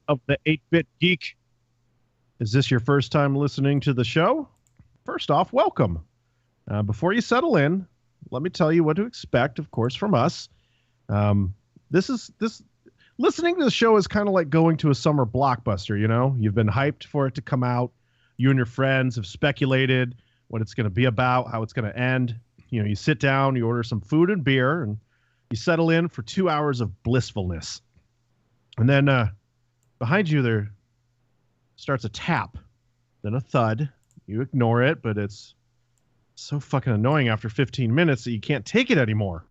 of the 8-Bit Geek. Is this your first time listening to the show? First off, welcome. Before you settle in, let me tell you what to expect, of course, from us. Listening to the show is kind of like going to a summer blockbuster, you know? You've been hyped for it to come out. You and your friends have speculated what it's going to be about, how it's going to end. You know, you sit down, you order some food and beer, and you settle in for 2 hours of blissfulness. And then behind you there starts a tap, then a thud. You ignore it, but it's so fucking annoying after 15 minutes that you can't take it anymore.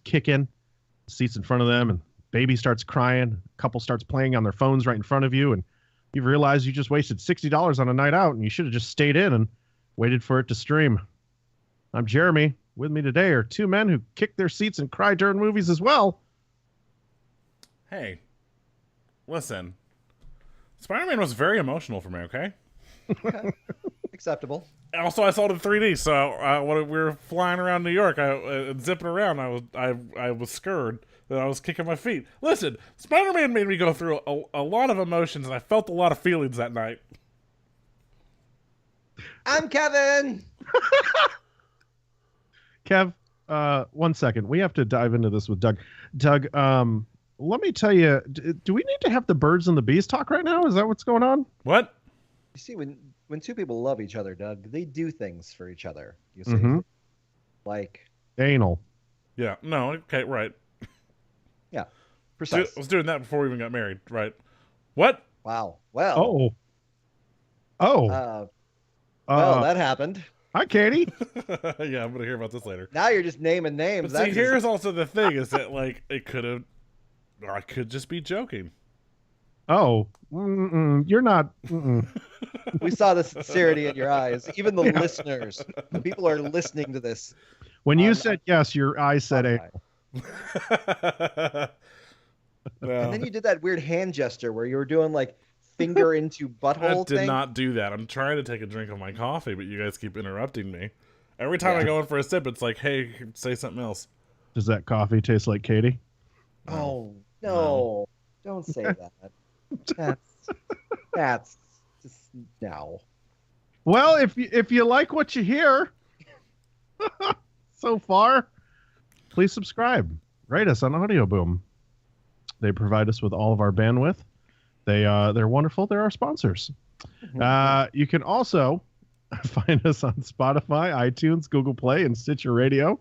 Kick in, seats in front of them, and baby starts crying. A couple starts playing on their phones right in front of you, and you realize you just wasted $60 on a night out, and you should have just stayed in and waited for it to stream. I'm Jeremy. With me today are two men who kick their seats and cry during movies as well. Hey, listen. Spider-Man was very emotional for me, okay? Okay. Acceptable. Also, I saw it in 3D, so when we were flying around New York, zipping around, I was scared that I was kicking my feet. Listen, Spider-Man made me go through a lot of emotions, and I felt a lot of feelings that night. I'm Kevin! Kev, 1 second. We have to dive into this with Doug. Doug, let me tell you, do we need to have the birds and the bees talk right now? Is that what's going on? What? You see, when two people love each other, Doug, they do things for each other. You see? Mm-hmm. Like... Anal. Yeah, no, okay, right. Yeah, precise. I was doing that before we even got married, right? What? Wow. Well... Oh, that happened. Hi, Katie. Yeah, I'm going to hear about this later. Now you're just naming names. But see, here's also the thing, is that, like, I could just be joking. Oh, you're not. We saw the sincerity in your eyes. Even the listeners, the people who are listening to this. When you said yes, your eyes said anal. And then you did that weird hand gesture where you were doing, like, finger into butthole I did thing. not do that. I'm trying to take a drink of my coffee, but you guys keep interrupting me. Every time I go in for a sip, it's like, hey, say something else. Does that coffee taste like Katie? Oh, no. Don't say that. That's just no. Well, if you like what you hear so far, please subscribe. Rate us on Audio Boom. They provide us with all of our bandwidth. They're wonderful. They're our sponsors. You can also find us on Spotify, iTunes, Google Play, and Stitcher Radio.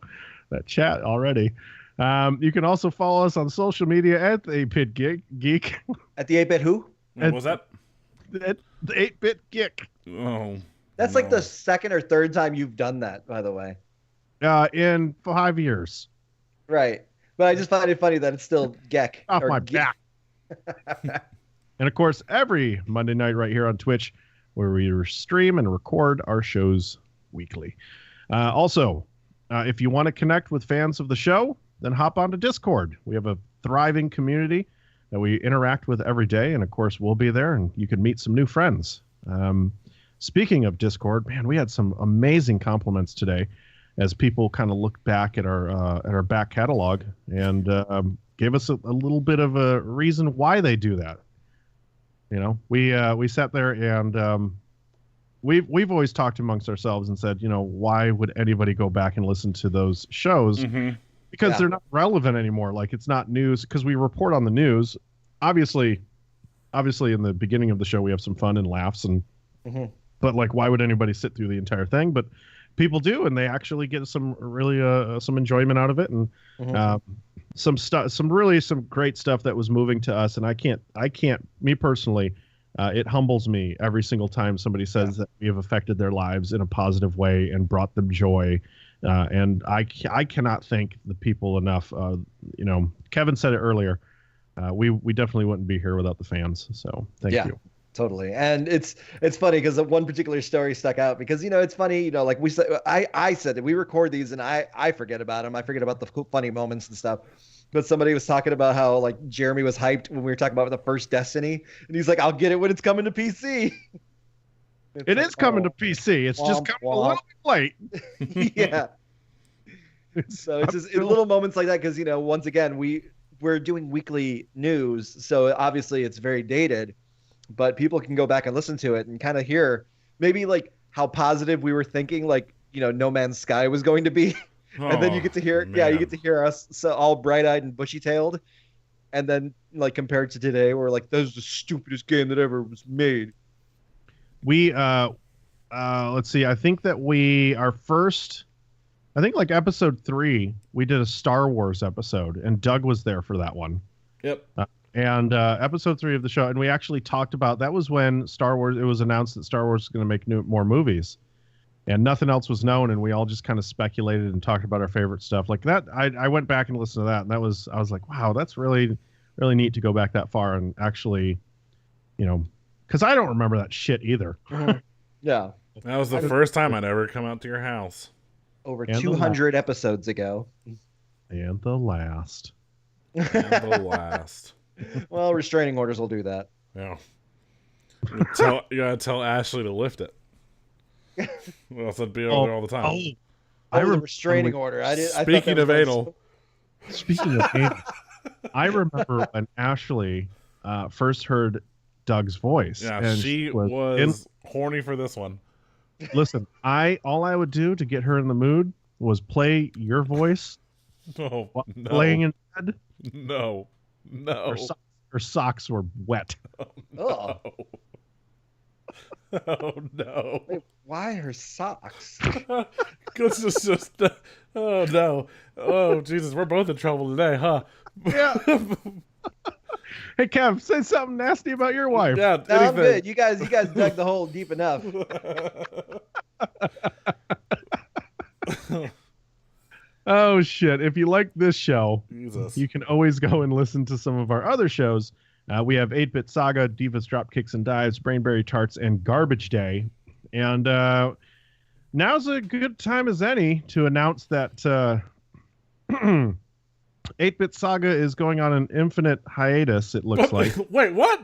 That chat already. You can also follow us on social media at the 8-Bit Geek. At the 8-Bit who? What was that? At the 8-Bit Geek. Oh. That's like the second or third time you've done that, by the way. In 5 years. Right. But I just find it funny that it's still Geek. Off my back. And, of course, every Monday night right here on Twitch, where we stream and record our shows weekly. Also, if you want to connect with fans of the show, then hop onto Discord. We have a thriving community that we interact with every day, and, of course, we'll be there, and you can meet some new friends. Speaking of Discord, man, we had some amazing compliments today as people kind of looked back at our back catalog and gave us a little bit of a reason why they do that. You know, we sat there and we've always talked amongst ourselves and said, you know, why would anybody go back and listen to those shows? Mm-hmm. Because they're not relevant anymore. Like, it's not news, because we report on the news. Obviously in the beginning of the show we have some fun and laughs but like, why would anybody sit through the entire thing? But people do, and they actually get some really some enjoyment out of it, and some great stuff that was moving to us. And I can't me personally, it humbles me every single time somebody says that we have affected their lives in a positive way and brought them joy. And I cannot thank the people enough. You know, Kevin said it earlier. We definitely wouldn't be here without the fans. So thank you. Totally. And it's funny because one particular story stuck out because, you know, it's funny, you know, like we said, I said that we record these and I forget about them. I forget about the funny moments and stuff. But somebody was talking about how, like, Jeremy was hyped when we were talking about the first Destiny. And he's like, I'll get it when it's coming to PC. It is coming to PC. It's just coming a little bit late. Yeah. So it's just little moments like that because once again we're doing weekly news, so obviously it's very dated, but people can go back and listen to it and kind of hear maybe like how positive we were thinking like No Man's Sky was going to be, and then you get to hear you get to hear us so all bright-eyed and bushy-tailed, and then like compared to today we're like, that was the stupidest game that ever was made. We let's see, I think that like episode 3 we did a Star Wars episode and Doug was there for that one. Yep. And episode 3 of the show, and we actually talked about, that was when it was announced that Star Wars was going to make more movies, and nothing else was known, and we all just kind of speculated and talked about our favorite stuff like that. I went back and listened to that, and I was like, wow, that's really, really neat to go back that far and actually, because I don't remember that shit either. Yeah. That was the first time I'd ever come out to your house. Over 200 episodes ago. And the last. And the last. Well, restraining orders will do that. Yeah. You gotta tell Ashley to lift it. Or else I'd be over there all the time. The restraining order. Speaking of anal. Speaking of anal, I remember when Ashley first heard Doug's voice. Yeah, and she was horny for this one. Listen, all I would do to get her in the mood was play your voice. No. Laying in bed. No. Her socks were wet. Oh. Oh no. Wait, why her socks? Because it's just oh no. Oh Jesus, we're both in trouble today, huh? Yeah. Hey Kev, say something nasty about your wife. Yeah, no, I'm good. You guys dug the hole deep enough. Oh shit. If you like this show, Jesus, you can always go and listen to some of our other shows. We have 8-Bit Saga, Divas Drop Kicks and Dives, Brainberry Tarts, and Garbage Day. And now's a good time as any to announce that 8-Bit Saga is going on an infinite hiatus, it looks like. Wait, what?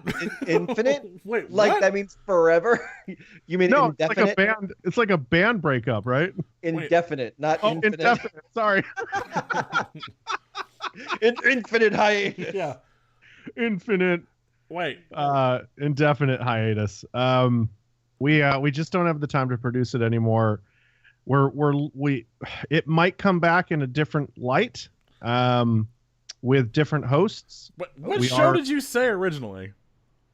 Infinite? Wait, like what? That means forever? You mean no, indefinite? It's like a band breakup, right? Indefinite, not infinite. Indefinite, sorry. Infinite hiatus. Yeah. Infinite. Wait. Indefinite hiatus. We just don't have the time to produce it anymore. It might come back in a different light, with different hosts. What show did you say originally?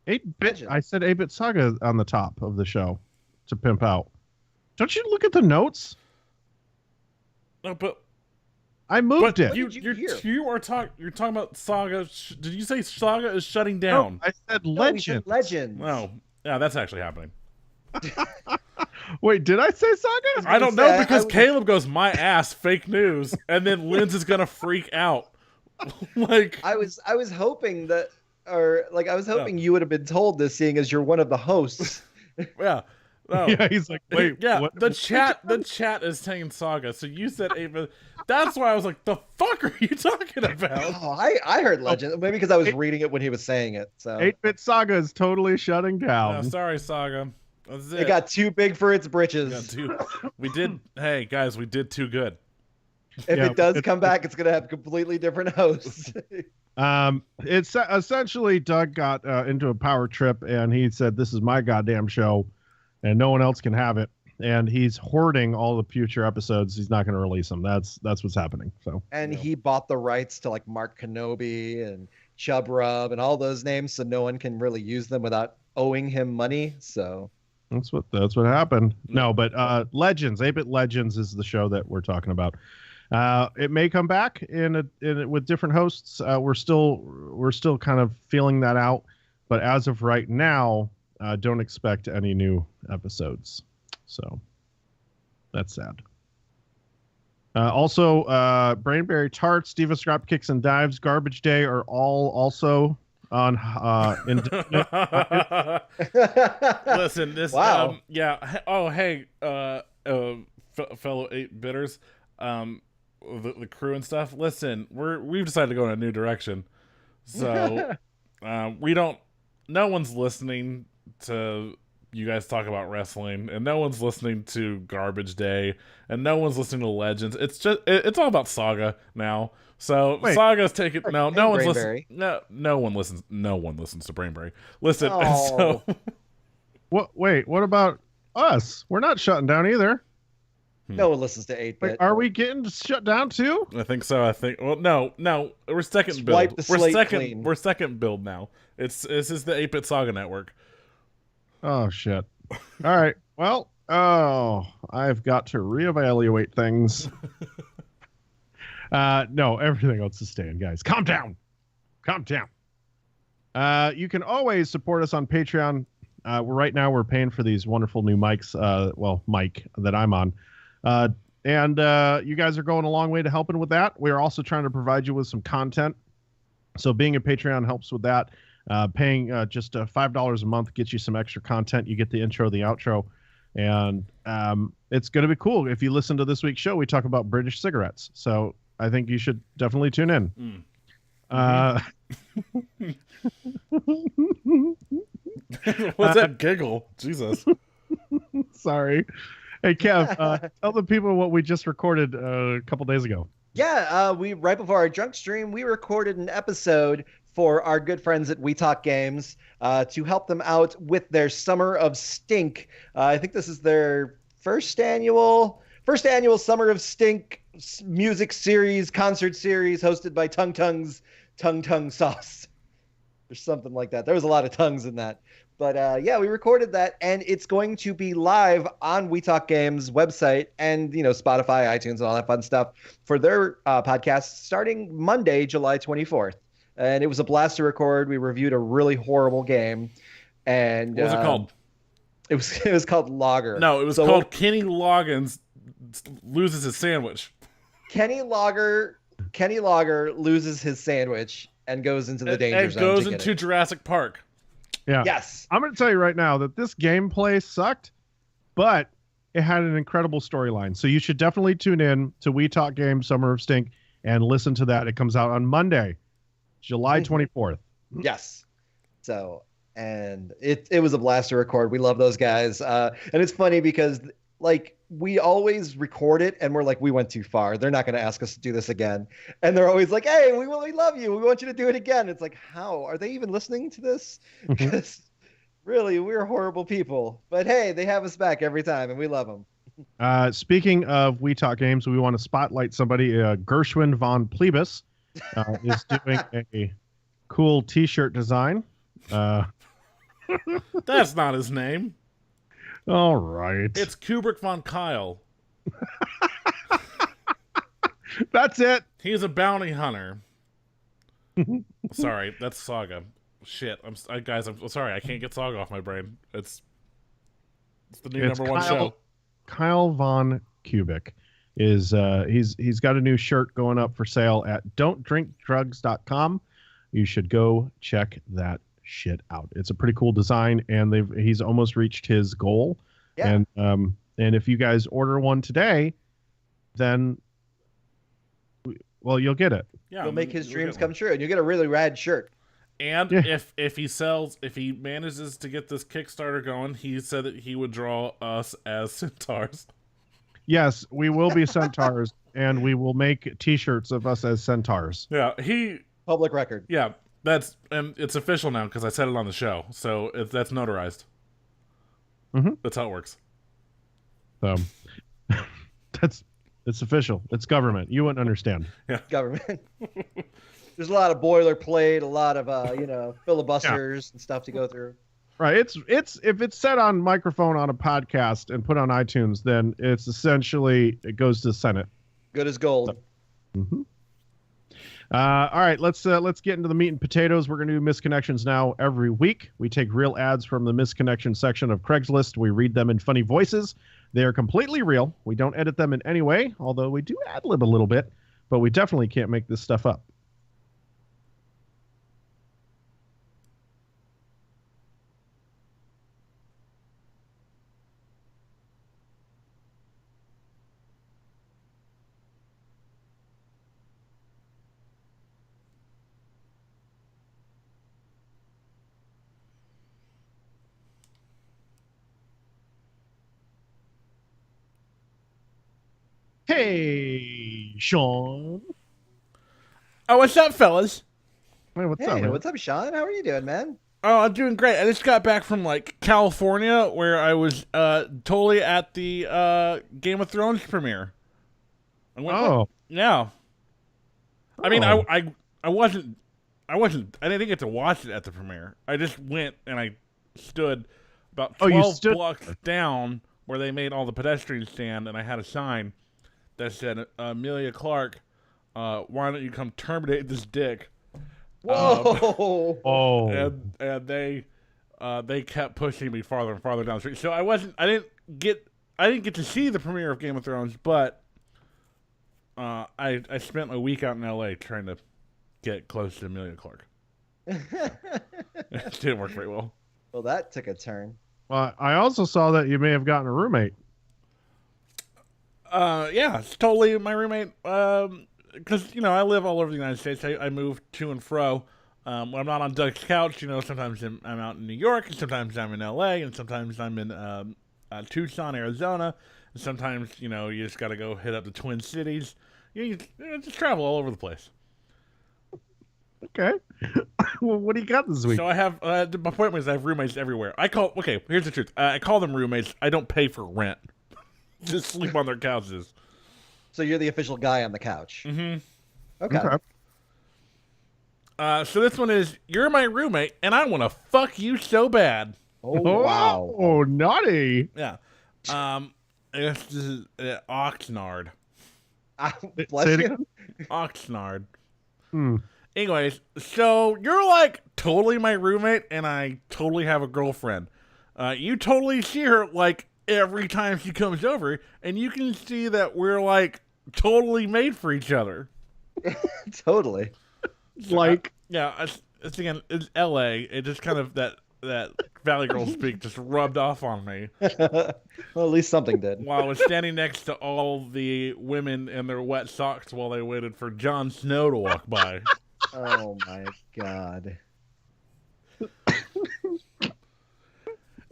8-Bit. I said 8-Bit Saga on the top of the show to pimp out. Don't you look at the notes? No, but I moved it. You're talking about Saga. Did you say Saga is shutting down? No, I said Legend. No, Legend. Oh, yeah, that's actually happening. Wait, did I say Saga? I don't know because Caleb goes, my ass, fake news, and then Linz is gonna freak out. Like I was hoping that, or like I was hoping you would have been told this, seeing as you're one of the hosts. Yeah. Oh. Yeah, he's like, wait, yeah. what? The chat is saying Saga. So you said Ava. That's why I was like, the fuck are you talking about? Oh, I heard Legend. Maybe because I was reading it when he was saying it. So 8-Bit Saga is totally shutting down. No, sorry, Saga. That's it. It got too big for its britches. Hey guys, we did too good. If it does come back, it's gonna have completely different hosts. It's essentially Doug got into a power trip and he said, "This is my goddamn show, and no one else can have it." And he's hoarding all the future episodes. He's not going to release them. That's what's happening. So. And he bought the rights to like Mark Kenobi and Chub Rub and all those names, so no one can really use them without owing him money. So. That's what happened. No, but Legends, 8-Bit Legends is the show that we're talking about. It may come back with different hosts. We're still kind of feeling that out, but as of right now, don't expect any new episodes. So that's sad. Also, Brainberry Tarts, Divas Drop Kicks and Dives, Garbage Day are all also on Listen, this wow. Yeah. Oh, hey, fellow 8-bitters, the crew and stuff. Listen, we've decided to go in a new direction. So no one's listening to you guys talk about wrestling, and no one's listening to Garbage Day, and no one's listening to Legends. It's just it's all about Saga now. So Wait. Saga's taking no one's Brainberry. listening. No one listens to Brainberry. Listen, Oh. so What about us? We're not shutting down either. No one listens to 8-bit. Wait, are we getting shut down too? I think so. Well, no, we're second Just build. wipe the slate clean. We're second build now. This is the 8-bit Saga network. Oh shit. All right. Well, I've got to reevaluate things. No, everything else is staying, guys. Calm down. You can always support us on Patreon. Right now we're paying for these wonderful new mics. Mic that I'm on. And you guys are going a long way to helping with that. We are also trying to provide you with some content. So being a Patreon helps with that. Paying just $5 a month gets you some extra content. You get the intro, the outro, and it's going to be cool. If you listen to this week's show, we talk about British cigarettes. So I think you should definitely tune in. What's that giggle? Jesus. Sorry. Hey, Kev, tell the people what we just recorded a couple days ago. Yeah, we right before our drunk stream, we recorded an episode for our good friends at We Talk Games to help them out with their Summer of Stink. I think this is their first annual Summer of Stink music series, concert series hosted by Tung Tung's Tung Tung Sauce. Or something like that. There was a lot of tongues in that. But yeah, we recorded that, and it's going to be live on We Talk Games website and, Spotify, iTunes, and all that fun stuff for their podcast starting Monday, July 24th. And it was a blast to record. We reviewed a really horrible game. And What was it called? It was called Lager. No, it was called Kenny Loggins loses his sandwich. Kenny Lager loses his sandwich and goes into the danger zone. And goes into Jurassic Park. Yeah. Yes. I'm going to tell you right now that this gameplay sucked, but it had an incredible storyline. So you should definitely tune in to We Talk Games Summer of Stink and listen to that. It comes out on Monday, July 24th. Yes. So, and it was a blast to record. We love those guys. And it's funny because we always record it and we're like, we went too far. They're not going to ask us to do this again. And they're always like, hey, we love you. We want you to do it again. It's like, how are they even listening to this? Because really, we're horrible people. But hey, they have us back every time and we love them. Speaking of We Talk Games, we want to spotlight somebody. Gershwin von Plebis is doing a cool t-shirt design. That's not his name. All right. It's Kubrick von Kyle. That's it. He's a bounty hunter. Sorry, that's Saga. Shit, I'm sorry. I can't get Saga off my brain. It's the new number one show. Kyle von Kubik is he's got a new shirt going up for sale at don'tdrinkdrugs.com. You should go check that shit out. It's a pretty cool design, and he's almost reached his goal. Yeah. And if you guys order one today, then you'll get it. Yeah, you'll make his dreams come true, and you'll get a really rad shirt. And if he manages to get this Kickstarter going, he said that he would draw us as centaurs. Yes, we will be centaurs, and we will make T-shirts of us as centaurs. Yeah, public record. Yeah. It's official now because I said it on the show, so that's notarized. Mm-hmm. That's how it works. So it's official. It's government. You wouldn't understand. Yeah, government. There's a lot of boilerplate, a lot of filibusters and stuff to go through. Right. It's if it's said on microphone on a podcast and put on iTunes, then it's essentially it goes to the Senate. Good as gold. Mm-hmm. All right, let's get into the meat and potatoes. We're going to do misconnections now every week. We take real ads from the misconnection section of Craigslist. We read them in funny voices. They are completely real. We don't edit them in any way, although we do ad-lib a little bit, but we definitely can't make this stuff up. Hey, Sean. Oh, what's up, fellas? Hey, what's up, Hey, man? what's up, Sean? How are you doing, man? Oh, I'm doing great. I just got back from like California, where I was totally at the Game of Thrones premiere. Oh, Yeah. I mean, oh. I I didn't get to watch it at the premiere. I just went and I stood about Oh, you 12 stood. blocks down where they made all the pedestrians stand, and I had a sign that said, Amelia Clark, why don't you come terminate this dick? Whoa! Oh, And they kept pushing me farther and farther down the street. So I didn't get to see the premiere of Game of Thrones, but I spent a week out in LA trying to get close to Amelia Clark. It didn't work very well. Well, that took a turn. well, I also saw that you may have gotten a roommate. Yeah, it's totally my roommate. Because I live all over the United States. I move to and fro. When I'm not on Doug's couch, sometimes I'm out in New York, and sometimes I'm in LA, and sometimes I'm in Tucson, Arizona, and sometimes you just got to go hit up the Twin Cities. You just travel all over the place. Okay. Well, what do you got this week? So I have my point was I have roommates everywhere. Here's the truth. I call them roommates. I don't pay for rent. Just sleep on their couches. So you're the official guy on the couch. Mm-hmm. Okay. So this one is, you're my roommate, and I want to fuck you so bad. Oh, wow. Oh, naughty. Yeah. This is Oxnard. Bless Say it you. again? Oxnard. Hmm. Anyways, so you're like totally my roommate, and I totally have a girlfriend. You totally see her like every time she comes over, and you can see that we're like totally made for each other. Totally. Like, Yeah, it's L.A. It just kind of that Valley Girl speak just rubbed off on me Well, at least something did. while I was standing next to all the women in their wet socks while they waited for Jon Snow to walk by. Oh my god.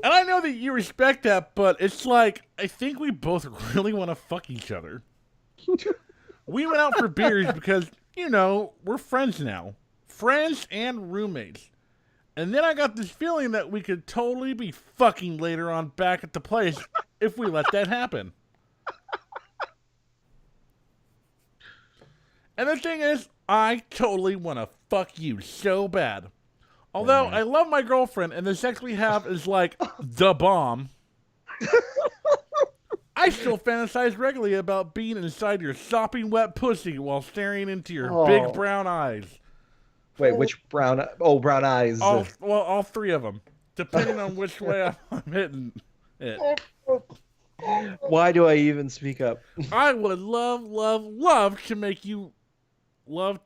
And I know that you respect that, but it's like, I think we both really want to fuck each other. We went out for beers because, we're friends now. Friends and roommates. And then I got this feeling that we could totally be fucking later on back at the place if we let that happen. And the thing is, I totally want to fuck you so bad. Although I love my girlfriend and the sex we have is like the bomb, I still fantasize regularly about being inside your sopping wet pussy while staring into your big brown eyes. Wait, which brown? Oh, brown eyes. All three of them, depending on which way I'm hitting it. Why do I even speak up? I would love to make you love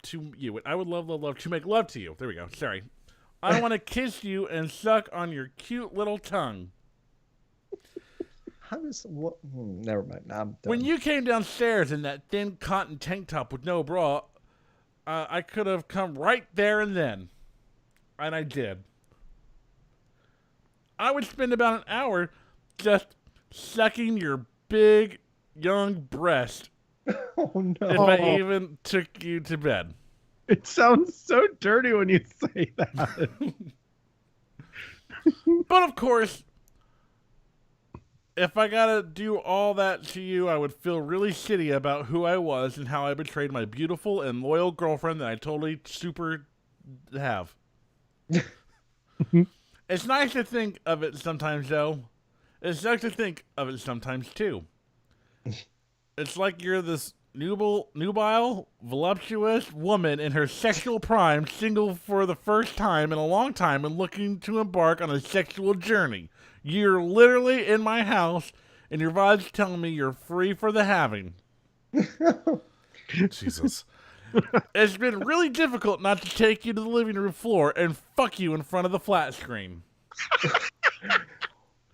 to you. I would love to make love to you. There we go. Sorry. I want to kiss you and suck on your cute little tongue. How does what? Never mind. I'm done. When you came downstairs in that thin cotton tank top with no bra, I could have come right there and then. And I did. I would spend about an hour just sucking your big, young breast Oh no! if I even took you to bed. it sounds so dirty when you say that. But of course, if I gotta do all that to you, I would feel really shitty about who I was and how I betrayed my beautiful and loyal girlfriend that I totally super have. It's nice to think of it sometimes, though. It's nice to think of it sometimes, too. It's like you're this nubile, voluptuous woman in her sexual prime, single for the first time in a long time and looking to embark on a sexual journey. You're literally in my house, and your vibe's telling me you're free for the having. Jesus. It's been really difficult not to take you to the living room floor and fuck you in front of the flat screen.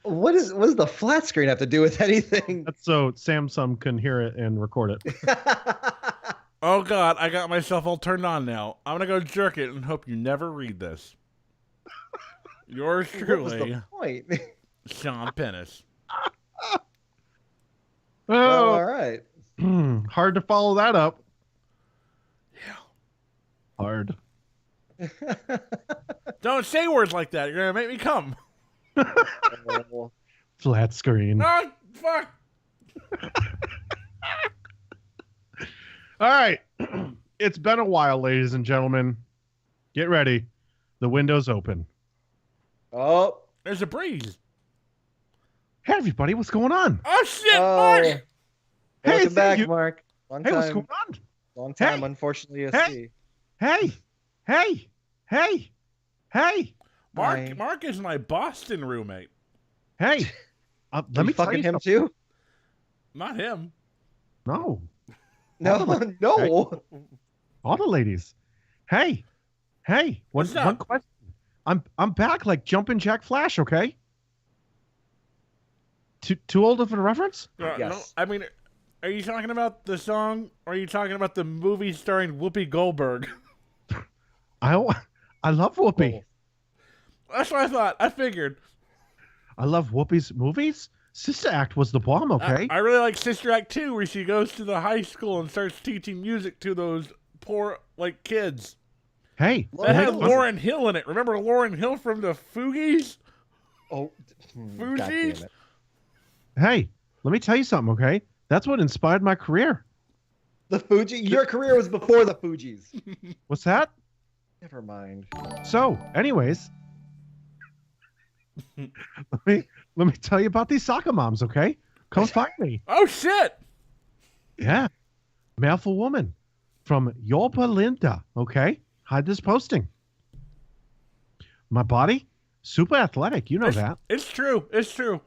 What does the flat screen have to do with anything? That's so Samsung can hear it and record it. Oh, God, I got myself all turned on now. I'm going to go jerk it and hope you never read this. Yours What was truly, the point? Sean Pennis. Well, Oh, all right. Hard to follow that up. Yeah. Hard. Don't say words like that. You're gonna make me come. Flat screen. Oh, fuck. All right. It's been a while, ladies and gentlemen. Get ready. The window's open. Oh, There's a breeze. Hey, everybody. What's going on? Oh, shit, Mark. Hey, welcome it's back, you. Mark. Long Hey, time. what's going on? Long time, Hey. unfortunately. Hey. Hey. Hey. Hey. Hey. Hi. Mark is my Boston roommate. Hey. Let Are me you tell fucking you him something. too? Not him. No. No, no. All the ladies. Hey. Hey. What's One up? question. I'm back like Jumpin' Jack Flash, okay? Too old of a reference? No, Yes. I mean, are you talking about the song, or are you talking about the movie starring Whoopi Goldberg? I love Whoopi. Oh. That's what I thought. I figured. I love Whoopi's movies. Sister Act was the bomb, okay? I really like Sister Act 2, where she goes to the high school and starts teaching music to those poor, like, kids. Hey. That had hey, Lauryn Hill in it. Remember Lauryn Hill from the Fugees? Oh, Fugees? God damn it. hey, let me tell you something, okay? That's what inspired my career. The Fuji. Your career was before the Fugees. What's that? Never mind. So, anyways, let me tell you about these soccer moms, okay? Come find me. Oh, shit! Yeah. Mouthful woman from Yorba Linda, okay? Hide this posting. My body, super athletic. You know that. It's true. It's true.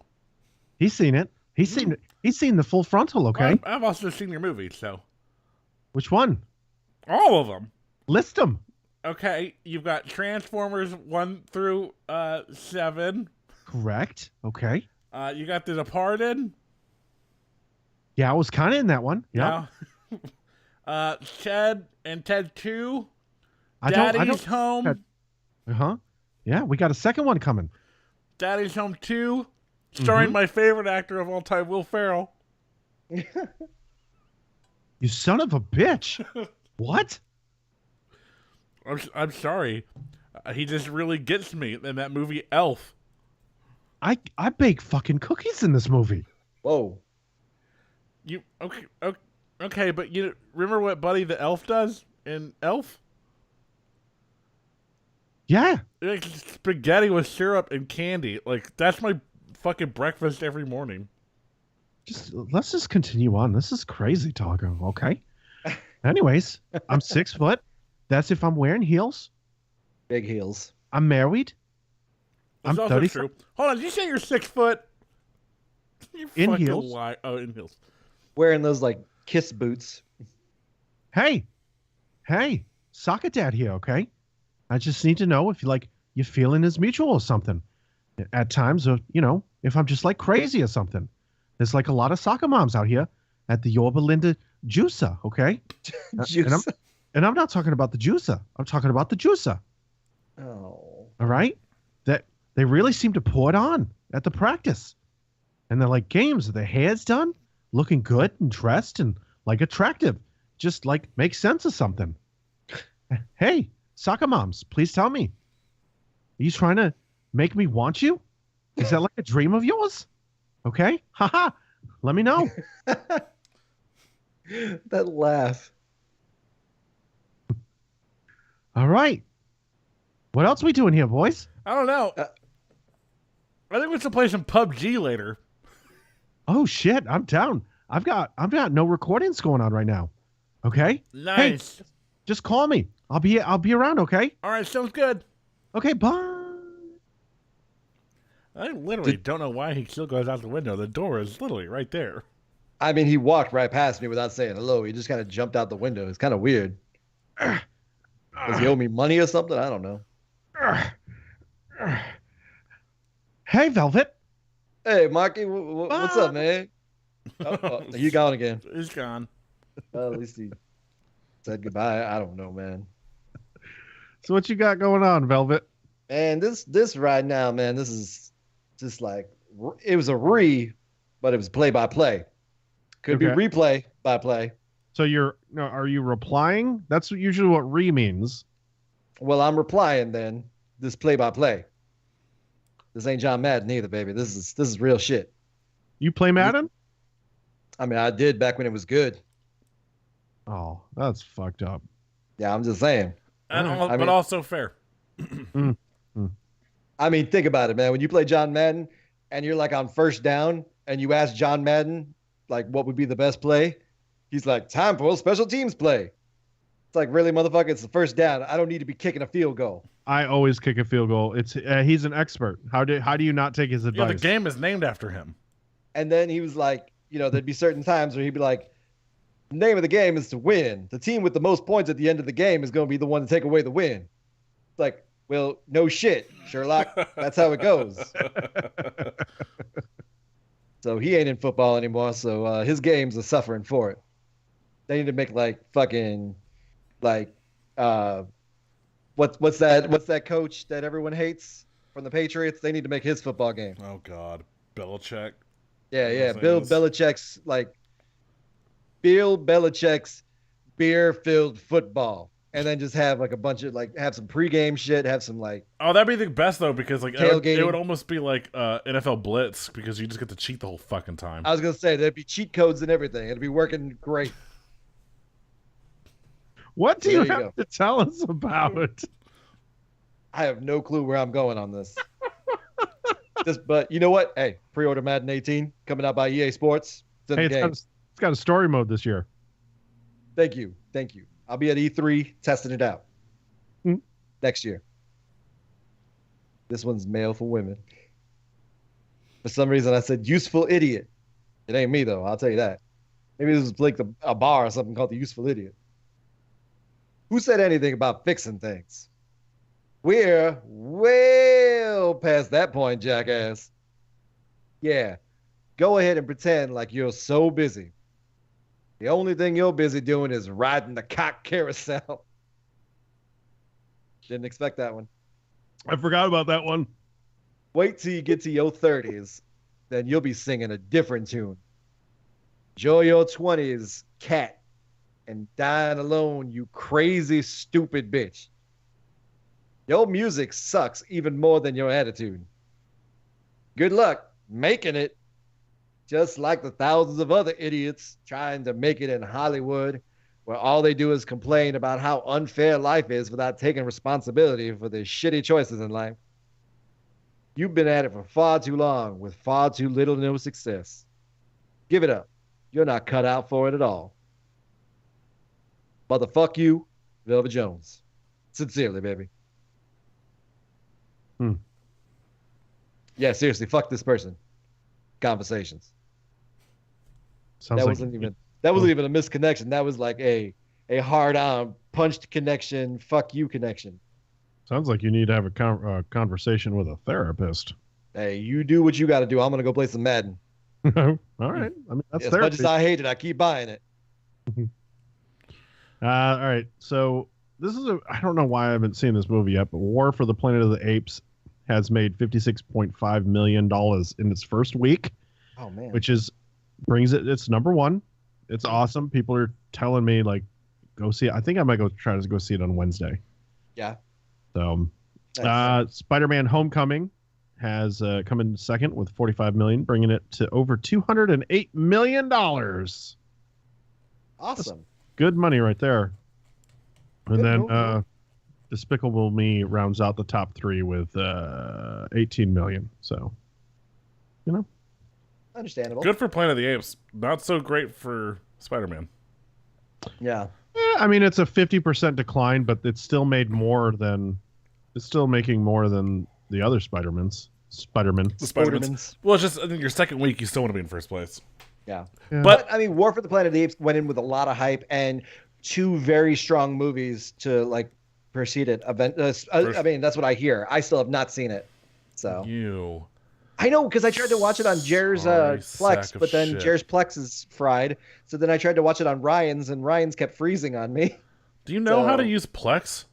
He's seen it. He's seen it. He's seen the full frontal, okay? I've also seen your movies, so. Which one? All of them. List them. Okay, you've got Transformers 1 through 7. Correct. Okay. You got The Departed. Yeah, I was kind of in that one. Yeah. Ted and Ted 2. I Daddy's don't. Home. Uh-huh. Yeah, we got a second one coming. Daddy's Home 2. Starring Mhm. my favorite actor of all time, Will Ferrell. You son of a bitch. What? I'm sorry. He just really gets me in that movie, Elf. I bake fucking cookies in this movie. Whoa. You okay, but you remember what Buddy the Elf does in Elf? Yeah. Like spaghetti with syrup and candy. Like that's my fucking breakfast every morning. Let's just continue on. This is crazy talking, okay? Anyways, I'm 6 foot. That's if I'm wearing heels. Big heels. I'm married. That's I'm also 30. true. Hold on, did you say you're 6 foot? You In fucking heels. lie. Oh, in heels. Wearing those like kiss boots. Hey, soccer dad here, okay? I just need to know if your feeling is mutual or something. At times, or if I'm just like crazy or something. There's like a lot of soccer moms out here at the Yorba Linda juicer, okay? Juice. And I'm not talking about the juicer. I'm talking about the juicer. Oh. All right? That they really seem to pour it on at the practice. And they're like games, their hair's done, looking good and dressed and like attractive. Just like makes sense of something. Hey, soccer moms, please tell me. Are you trying to make me want you? Is that like a dream of yours? Okay? Haha. Let me know. That laugh. All right. What else we doing here, boys? I don't know. I think we should play some PUBG later. Oh shit, I'm down. I've got no recordings going on right now. Okay? Nice. Hey, just call me. I'll be around, okay? All right, sounds good. Okay, bye. I literally don't know why he still goes out the window. The door is literally right there. I mean, he walked right past me without saying hello. He just kind of jumped out the window. It's kind of weird. Does he owe me money or something? I don't know. Hey, Velvet. Hey, Marky, what's up, man? Oh, you gone again. He's gone. Well, at least he said goodbye. I don't know, man. So what you got going on, Velvet? Man, this right now, man, this is just like it was a but it was play by play. Could be Okay. replay by play. So are you replying? That's usually what re means. Well, I'm replying then. This play-by-play. This ain't John Madden either, baby. This is real shit. You play Madden? I mean, I did back when it was good. Oh, that's fucked up. Yeah, I'm just saying. But also fair. I mean, think about it, man. When you play John Madden and you're like on first down and you ask John Madden, like, what would be the best play? He's like, time for a special teams play. It's like, really, motherfucker? It's the first down. I don't need to be kicking a field goal. I always kick a field goal. It's he's an expert. How do you not take his advice? Yeah, the game is named after him. And then he was like, there'd be certain times where he'd be like, the name of the game is to win. The team with the most points at the end of the game is going to be the one to take away the win. It's like, well, no shit, Sherlock. That's how it goes. So he ain't in football anymore. So his games are suffering for it. They need to make what's that coach that everyone hates from the Patriots? They need to make his football game. Oh God, Belichick. Yeah. Bill Belichick's beer-filled football, and then just have like a bunch of have some pregame shit, have some Oh, that'd be the best though, because tailgating. it would almost be like NFL Blitz, because you just get to cheat the whole fucking time. I was gonna say there'd be cheat codes and everything. It'd be working great. What do you have to tell us about? I have no clue where I'm going on this. But you know what? Hey, pre-order Madden 18 coming out by EA Sports. It's got a story mode this year. Thank you. I'll be at E3 testing it out next year. This one's male for women. For some reason, I said useful idiot. It ain't me though. I'll tell you that. Maybe this was like a bar or something called the Useful Idiot. Who said anything about fixing things? We're well past that point, jackass. Yeah, go ahead and pretend like you're so busy. The only thing you're busy doing is riding the cock carousel. Didn't expect that one. I forgot about that one. Wait till you get to your 30s, then you'll be singing a different tune. Enjoy your 20s, cat, and dying alone, you crazy, stupid bitch. Your music sucks even more than your attitude. Good luck making it, just like the thousands of other idiots trying to make it in Hollywood, where all they do is complain about how unfair life is without taking responsibility for their shitty choices in life. You've been at it for far too long with far too little to no success. Give it up. You're not cut out for it at all. Motherfuck you, Velvet Jones. Sincerely, baby. Yeah, seriously, fuck this person. Conversations. That wasn't even a misconnection. That was like a hard-on, punched connection, fuck you connection. Sounds like you need to have a conversation with a therapist. Hey, you do what you got to do. I'm going to go play some Madden. All right. I mean, that's as therapy. Much as I hate it, I keep buying it. All right. So this is I don't know why I haven't seen this movie yet, but War for the Planet of the Apes has made $56.5 million in its first week. Oh, man. Which brings it's number one. It's awesome. People are telling me, like, go see it. I think I might try to go see it on Wednesday. Yeah. So, nice. Spider-Man Homecoming has come in second with $45 million, bringing it to over $208 million. Awesome. That's good money right there. And then Despicable Me rounds out the top three with $18 million. So, understandable. Good for Planet of the Apes. Not so great for Spider-Man. Yeah. I mean, it's a 50% decline, but it's still making more than the other Spider-Mans. Spider-Mans. Well, it's just in your second week, you still want to be in first place. Yeah. Yeah. But I mean, War for the Planet of the Apes went in with a lot of hype and two very strong movies to precede it. I mean, that's what I hear. I still have not seen it. So I know, because I tried to watch it on Jer's Plex, but then Jer's Plex is fried. So then I tried to watch it on Ryan's, and Ryan's kept freezing on me. Do you know how to use Plex,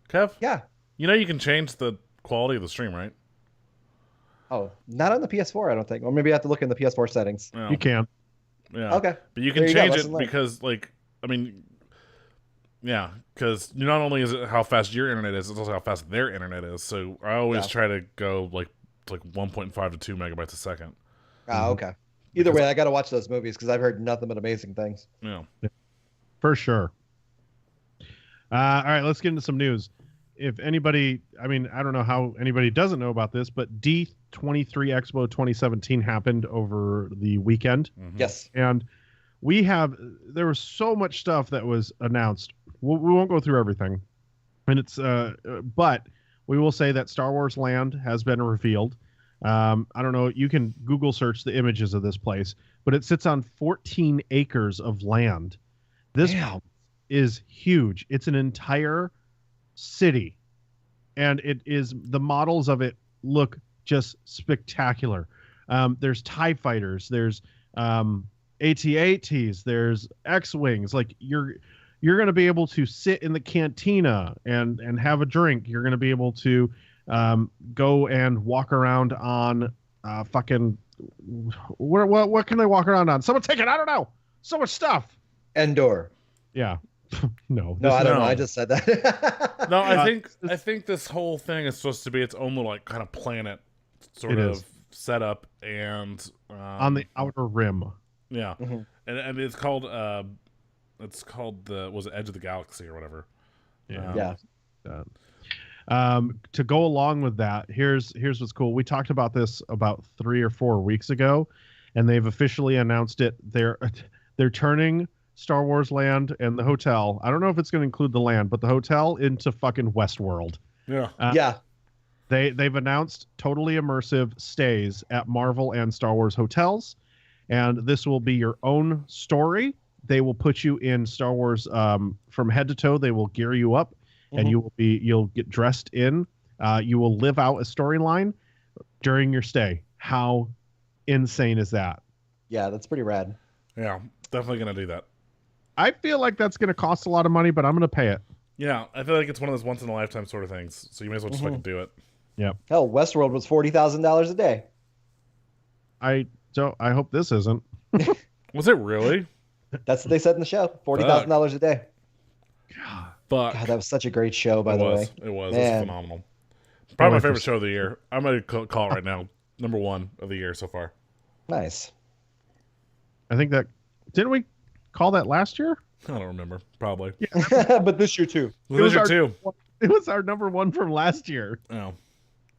Kev? Yeah. You know you can change the quality of the stream, right? Oh, not on the PS4, I don't think. Or maybe I have to look in the PS4 settings. Oh. You can. Yeah. Okay. But you can change it because, I mean, yeah, because not only is it how fast your internet is, it's also how fast their internet is. So I always try to go like 1.5 to 2 megabytes a second. Oh, okay. Either way, I got to watch those movies because I've heard nothing but amazing things. Yeah. For sure. All right, let's get into some news. If anybody, I mean, I don't know how anybody doesn't know about this, but D23 Expo 2017 happened over the weekend. Yes. And there was so much stuff that was announced. We won't go through everything. And but we will say that Star Wars Land has been revealed. I don't know, you can Google search the images of this place, but it sits on 14 acres of land. This is huge. It's an entire city, and the models of it look just spectacular. There's TIE fighters, there's AT-ATs, there's X-Wings. Like you're going to be able to sit in the cantina and have a drink. You're going to be able to go and walk around on fucking what can they walk around on? Someone take it. I don't know. So much stuff. Endor. Yeah. No, I don't know. I just said that. No, I think this whole thing is supposed to be its own little like kind of planet sort of setup and on the outer rim. Yeah, and it's called was it Edge of the Galaxy or whatever. Yeah. To go along with that, here's what's cool. We talked about this about 3 or 4 weeks ago, and they've officially announced it. They're turning Star Wars Land and the hotel. I don't know if it's going to include the land, but the hotel into fucking Westworld. Yeah. They've announced totally immersive stays at Marvel and Star Wars hotels, and this will be your own story. They will put you in Star Wars from head to toe. They will gear you up, and you'll get dressed in. You will live out a storyline during your stay. How insane is that? Yeah, that's pretty rad. Yeah, definitely gonna do that. I feel like that's going to cost a lot of money, but I'm going to pay it. Yeah, I feel like it's one of those once in a lifetime sort of things. So you may as well just fucking do it. Yep. Hell, Westworld was $40,000 a day. I hope this isn't. Was it really? That's what they said in the show. $40,000 a day. Fuck. God, that was such a great show, by the way. It was. It was phenomenal. Probably my favorite show of the year. I'm going to call it right now. Number 1 of the year so far. Nice. I think that... Didn't we call that last year? I don't remember. Probably. Yeah. But this year too. This year too. It was our number 1 from last year. Oh.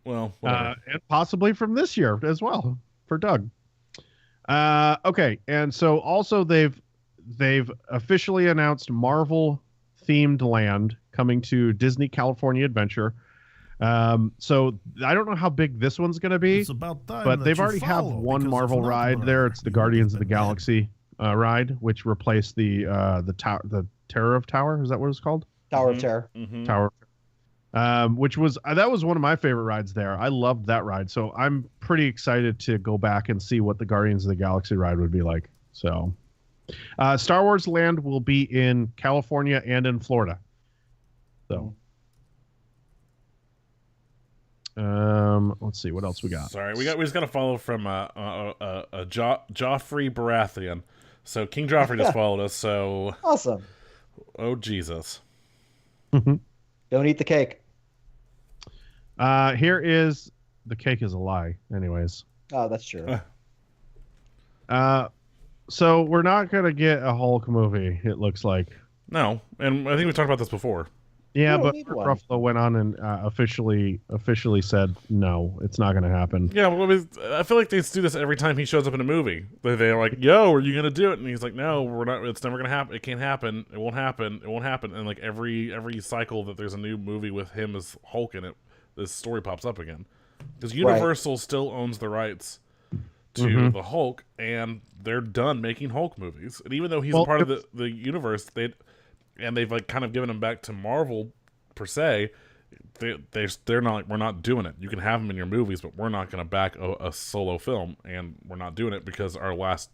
Well, whatever. And possibly from this year as well for Doug. Okay. And so also they've officially announced Marvel themed land coming to Disney California Adventure. So I don't know how big this one's going to be, but they've already have one Marvel ride there. It's the Guardians of the Galaxy ride, which replaced the Terror of Tower. Is that what it's called? Tower of Terror. Tower. Which was that was one of my favorite rides there. I loved that ride, so I'm pretty excited to go back and see what the Guardians of the Galaxy ride would be like. So, Star Wars Land will be in California and in Florida. So, let's see what else we got. Sorry, we just got a follow from Joffrey Baratheon. So King Joffrey just followed us. So awesome. Oh Jesus. Don't eat the cake. Here is the cake is a lie. Anyways. Oh, that's true. So we're not gonna get a Hulk movie. It looks like. No, and I think we talked about this before. Yeah, but Ruffalo went on and officially said no, it's not going to happen. Yeah, well, I feel like they do this every time he shows up in a movie. They're like, "Yo, are you going to do it?" And he's like, "No, we're not. It's never going to happen. It can't happen. It won't happen. It won't happen." And like every cycle that there's a new movie with him as Hulk in it, this story pops up again because Universal still owns the rights to the Hulk, and they're done making Hulk movies. And even though he's a part of the universe, they've like kind of given him back to Marvel per se. They're not. We're not doing it. You can have him in your movies, but we're not going to back a solo film, and we're not doing it because our last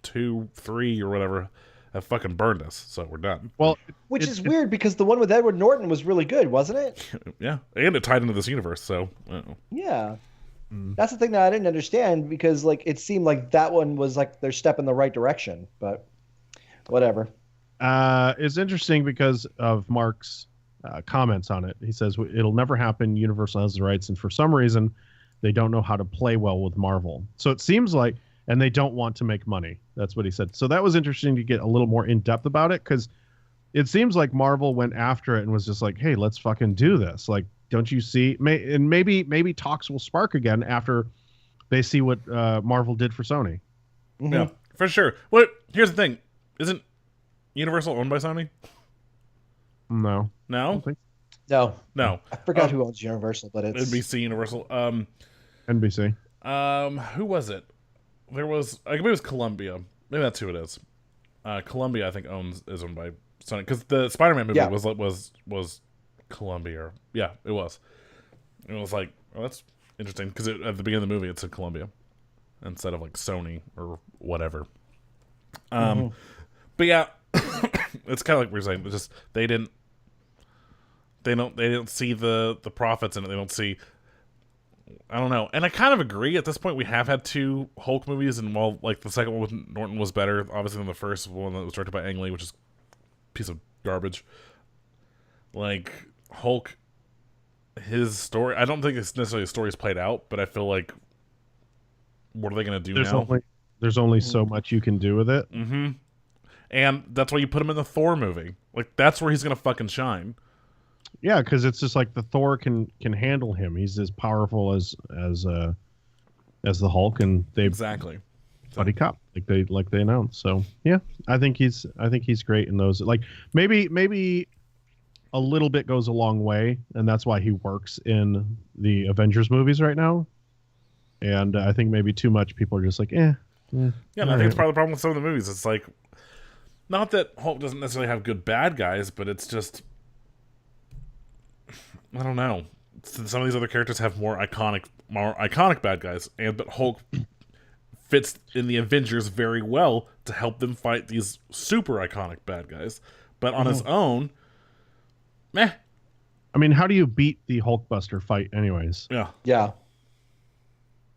2, 3 or whatever have fucking burned us. So we're done. Well, which is weird because the one with Edward Norton was really good, wasn't it? Yeah, and it tied into this universe. So yeah. That's the thing that I didn't understand because like it seemed like that one was like their step in the right direction, but whatever. It's interesting because of Mark's comments on it. He says it'll never happen. Universal has the rights, and for some reason, they don't know how to play well with Marvel. So it seems like, and they don't want to make money. That's what he said. So that was interesting to get a little more in depth about it, because it seems like Marvel went after it and was just like, "Hey, let's fucking do this." Like, don't you see? And maybe talks will spark again after they see what Marvel did for Sony. Mhm. Yeah, for sure. Well, here's the thing: isn't Universal owned by Sony? No, I No, don't think No, no. I forgot who owns Universal, but it's NBC Universal. NBC. Who was it? There was, maybe it was Columbia. Maybe that's who it is. Columbia, I think, is owned by Sony, because the Spider-Man movie Yeah. was Columbia. Yeah, it was. And it was like, oh, that's interesting, because at the beginning of the movie it said Columbia instead of like Sony or whatever. But yeah, it's kind of like we're saying. It's just they didn't see the profits in it. They don't see. I don't know, and I kind of agree. At this point, we have had 2 Hulk movies, and while like the second one with Norton was better, obviously, than the first one that was directed by Ang Lee, which is a piece of garbage. Like Hulk, his story. I don't think it's necessarily the story's played out, but I feel like, what are they going to do now? There's only so much you can do with it. Mm-hmm. And that's why you put him in the Thor movie. Like, that's where he's going to fucking shine. Yeah, because it's just like the Thor can handle him. He's as powerful as the Hulk, and they Exactly. buddy cop like they announced. So yeah, I think he's great in those. Like maybe a little bit goes a long way, and that's why he works in the Avengers movies right now. And I think maybe too much, people are just like, Yeah, and I think it's part of the problem with some of the movies. It's like, not that Hulk doesn't necessarily have good bad guys, but it's just, I don't know. Some of these other characters have more iconic bad guys, but Hulk fits in the Avengers very well to help them fight these super iconic bad guys. But on his own, meh. I mean, how do you beat the Hulkbuster fight, anyways? Yeah.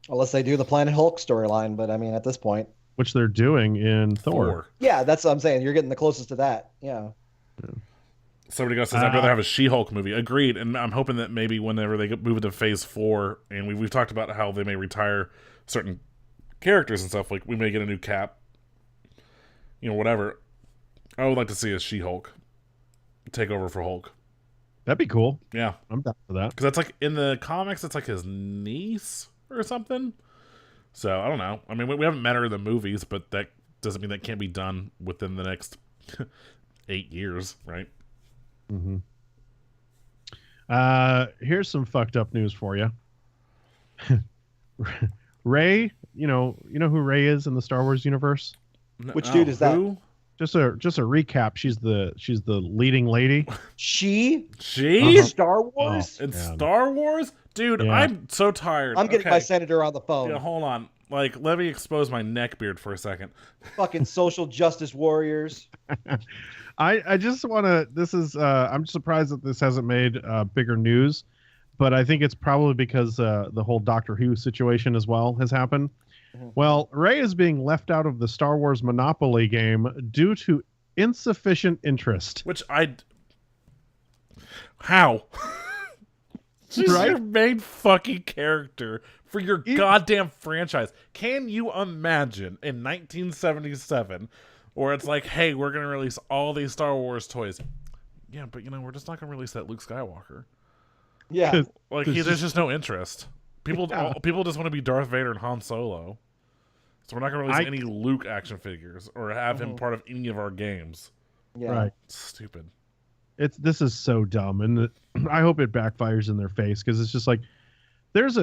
Unless they do the Planet Hulk storyline, but I mean, at this point, Which they're doing in Thor. yeah, that's what I'm saying. You're getting the closest to that. Yeah. Somebody goes says, I'd rather have a She-Hulk movie. Agreed, and I'm hoping that maybe whenever they move into Phase 4, and we've talked about how they may retire certain characters and stuff, like we may get a new Cap, whatever. I would like to see a She-Hulk take over for Hulk. That'd be cool. Yeah. I'm down for that. Because that's like, in the comics, it's like his niece or something. So, I don't know. I mean, we haven't met her in the movies, but that doesn't mean that can't be done within the next 8 years, right? Mm-hmm. Here's some fucked up news for you. Rey, you know who Rey is in the Star Wars universe? Which dude is that? Who? Just a recap. She's the leading lady. She? She? Star Wars? In man. Star Wars? Dude, Yeah. I'm so tired. I'm getting Okay. my senator on the phone. Yeah, hold on. Like, let me expose my neck beard for a second. Fucking social justice warriors. I just want to. This is. I'm surprised that this hasn't made bigger news, but I think it's probably because the whole Doctor Who situation as well has happened. Mhm. Well, Rey is being left out of the Star Wars Monopoly game due to insufficient interest. Which How? She's Right? your main fucking character for your goddamn franchise. Can you imagine in 1977 where it's like, hey, we're going to release all these Star Wars toys. Yeah, but we're just not going to release that Luke Skywalker. Yeah. Like, There's there's just no interest. People Yeah. people just want to be Darth Vader and Han Solo. So we're not going to release I- any Luke action figures or have him Mhm. part of any of our games. Yeah. Right. It's stupid. This is so dumb, and I hope it backfires in their face, because it's just like there's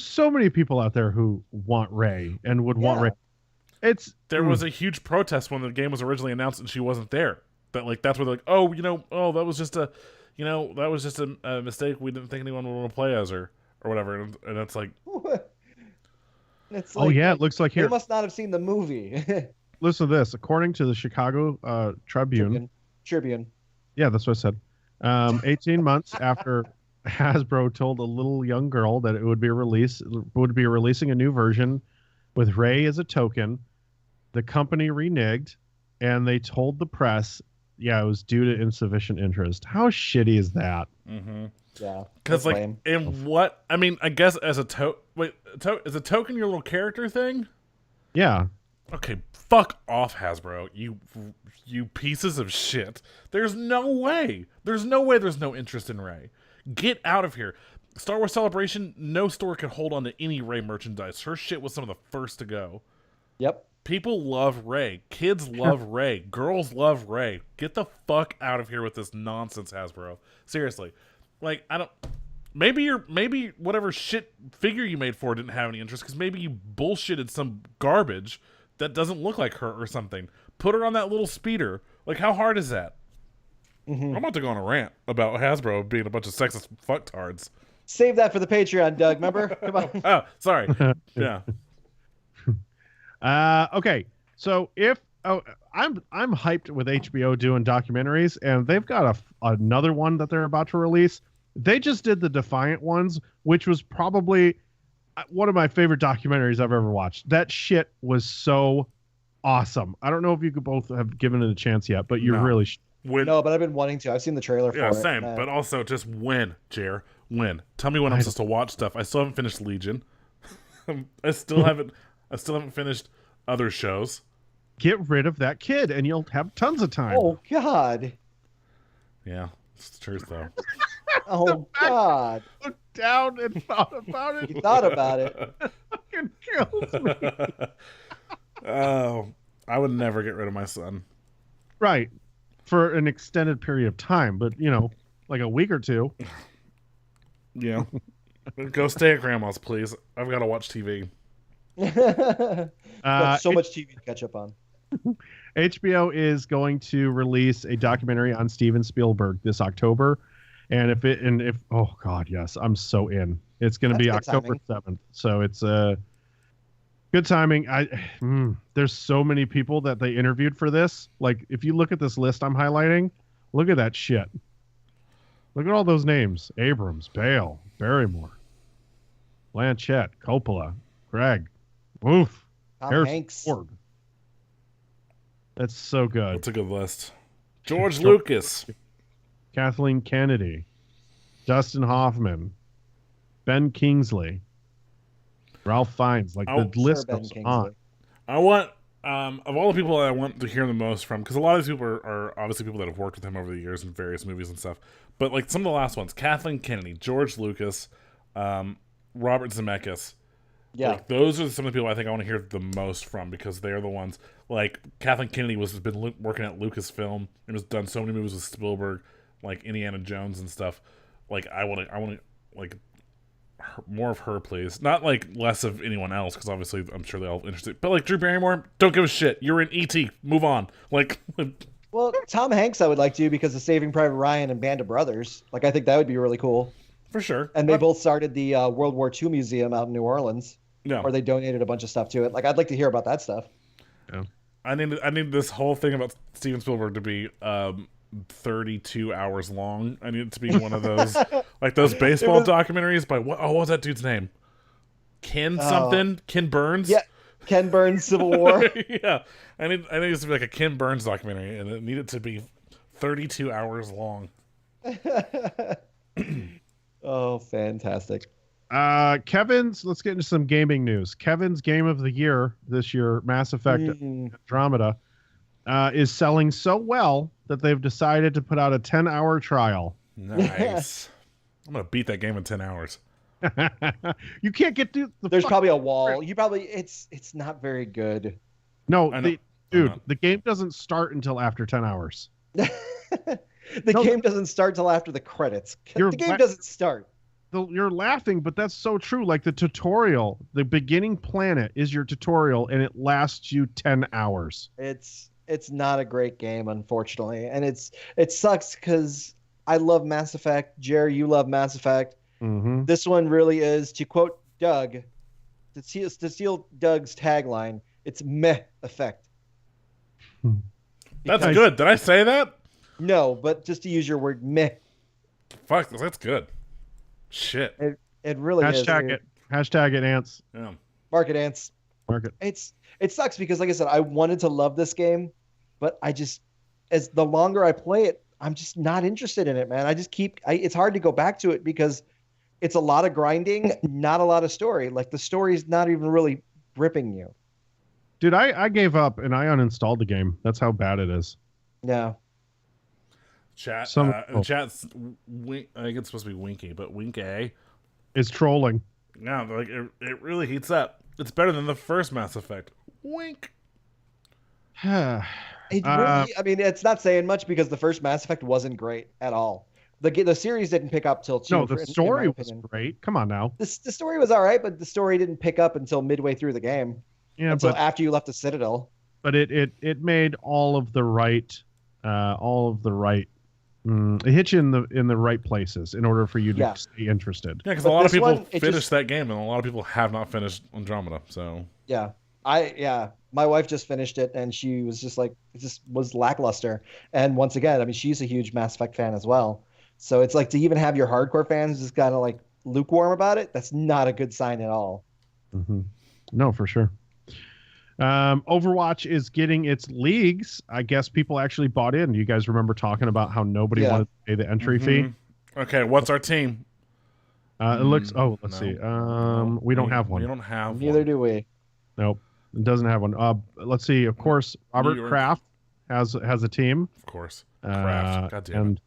so many people out there who want Rey and would want Yeah. Rey. There was a huge protest when the game was originally announced and she wasn't there. That's where they're like, that was just a mistake. We didn't think anyone would want to play as her or whatever. And that's like, It's oh yeah, it looks like They here. must not have seen the movie. Listen to this. According to the Chicago Tribune. Tribune. Yeah, that's what I said. 18 months after Hasbro told a little young girl that it would be releasing a new version with Rey as a token, the company reneged and they told the press, yeah, it was due to insufficient interest. How shitty is that? Mm-hmm. Yeah. Because, like, lame. in what... I mean, I guess as a is a token your little character thing? Yeah. Okay, fuck off, Hasbro. You pieces of shit. There's no way. There's no way there's no interest in Rey. Get out of here. Star Wars Celebration, no store could hold on to any Rey merchandise. Her shit was some of the first to go. Yep. People love Rey. Kids love Rey. Girls love Rey. Get the fuck out of here with this nonsense, Hasbro. Seriously. Like, I don't... Maybe whatever shit figure you made for didn't have any interest, because maybe you bullshitted some garbage that doesn't look like her or something. Put her on that little speeder. Like, how hard is that? I'm about to go on a rant about Hasbro being a bunch of sexist fucktards. Save that for the Patreon, Doug. Remember? Come on. Oh, sorry. Yeah. Okay. So I'm hyped with HBO doing documentaries, and they've got another one that they're about to release. They just did the Defiant ones, which was probably one of my favorite documentaries I've ever watched. That shit was so awesome. I don't know if you could both have given it a chance yet, but you really should. No, but I've been wanting to. I've seen the trailer for it. Yeah, same. But also, just when, Jer. When. Tell me when I'm supposed to watch stuff. I still haven't finished Legion. I still haven't finished other shows. Get rid of that kid, and you'll have tons of time. Oh, God. Yeah, it's the truth, though. Oh, God. Looked down and thought about it. You thought about it. It fucking kills me. Oh, I would never get rid of my son. Right. For an extended period of time, but, like a week or two. Yeah. Go stay at grandma's, please. I've got to watch TV. So much TV to catch up on. HBO is going to release a documentary on Steven Spielberg this October. And if oh God, yes, I'm so in. It's going to be October 7th. So it's good timing. There's so many people that they interviewed for this. Like, if you look at this list I'm highlighting, look at that shit. Look at all those names: Abrams, Bale, Barrymore, Blanchett, Coppola, Craig, Woof, Tom Hanks. Ford. That's so good. That's a good list. George Lucas, Kathleen Kennedy, Dustin Hoffman, Ben Kingsley, Ralph Fiennes. Like, the list goes on. I want, of all the people I want to hear the most from, because a lot of these people are obviously people that have worked with him over the years in various movies and stuff, but like some of the last ones: Kathleen Kennedy, George Lucas, Robert Zemeckis. Yeah, like, those are some of the people I think I want to hear the most from, because they're the ones. Like, Kathleen Kennedy has been working at Lucasfilm and has done so many movies with Spielberg, like Indiana Jones and stuff. Like, I want like more of her, please. Not like less of anyone else, because obviously I'm sure they're all interested. But like Drew Barrymore, don't give a shit. You're in E.T. Move on. Like, well, Tom Hanks I would like to, because of Saving Private Ryan and Band of Brothers. Like, I think that would be really cool. For sure. And they both started the World War II Museum out in New Orleans. Yeah. Or they donated a bunch of stuff to it. Like, I'd like to hear about that stuff. Yeah. I need this whole thing about Steven Spielberg to be 32 hours long. I need it to be one of those like those baseball documentaries by what was that dude's name? Ken something? Ken Burns? Yeah. Ken Burns Civil War. Yeah. I need it to be like a Ken Burns documentary, and it needed to be 32 hours long. Oh, fantastic. Let's get into some gaming news. Kevin's game of the year this year, Mass Effect Andromeda, is selling so well that they've decided to put out a 10-hour trial. Nice. I'm going to beat that game in 10 hours. You can't get to There's probably a wall. It's not very good. No, the game doesn't start until after 10 hours. The game doesn't start till after the credits. The game doesn't start. You're laughing, but that's so true. Like, the tutorial, the beginning planet is your tutorial, and it lasts you 10 hours. It's not a great game, unfortunately, and it sucks because I love Mass Effect. Jerry, you love Mass Effect. Mm-hmm. This one really is, to quote Doug, to steal Doug's tagline, it's meh effect. That's good. Did I say that? No, but just to use your word, meh. Fuck, that's good. Shit. It really is. Hashtag it, ants. Yeah. Market ants. Market. It sucks because, like I said, I wanted to love this game, but as the longer I play it, I'm just not interested in it, man. It's hard to go back to it because it's a lot of grinding, not a lot of story. Like the story's not even really gripping you. Dude, I gave up and I uninstalled the game. That's how bad it is. No. Chat. Oh. Chat's. I think it's supposed to be Winky, but Winky is trolling. Yeah, like it really heats up. It's better than the first Mass Effect. Wink. It really, I mean, it's not saying much because the first Mass Effect wasn't great at all. The series didn't pick up till 2. No, the story was great. Come on now. The story was all right, but the story didn't pick up until midway through the game. Yeah, until after you left the Citadel. But it made all of the right. It hit you in the right places in order for you to stay interested. Yeah, because a lot of people finished that game, and a lot of people have not finished Andromeda. So yeah, my wife just finished it, and she was just like, it just was lackluster. And once again, I mean, she's a huge Mass Effect fan as well. So it's like to even have your hardcore fans just kind of like lukewarm about it. That's not a good sign at all. Mm-hmm. No, for sure. Overwatch is getting its leagues. I guess people actually bought in. You guys remember talking about how nobody wanted to pay the entry fee? Okay, what's our team? It looks. Oh, let's see. We don't have one. We don't have. Neither do we. Nope, it doesn't have one. Let's see. Of course, Robert Kraft has a team. Of course, Kraft. God damn it.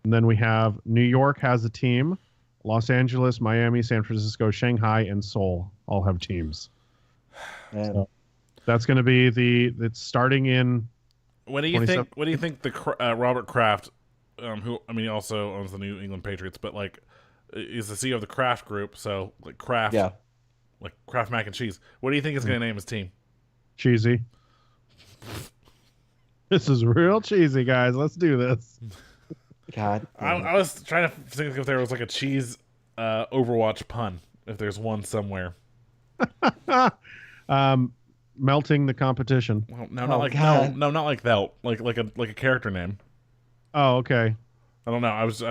And then we have New York has a team. Los Angeles, Miami, San Francisco, Shanghai, and Seoul all have teams. So that's going to be it's starting in. What do you think? What do you think the Robert Kraft, who I mean, he also owns the New England Patriots, but like, is the CEO of the Kraft Group? So like Kraft, like Kraft mac and cheese. What do you think he's going to name his team? Cheesy. This is real cheesy, guys. Let's do this. God, I was trying to think if there was like a cheese Overwatch pun, if there's one somewhere. Melting the competition. Well, no, not like that. No, not like that. Like a character name. Oh, okay. I don't know. I was.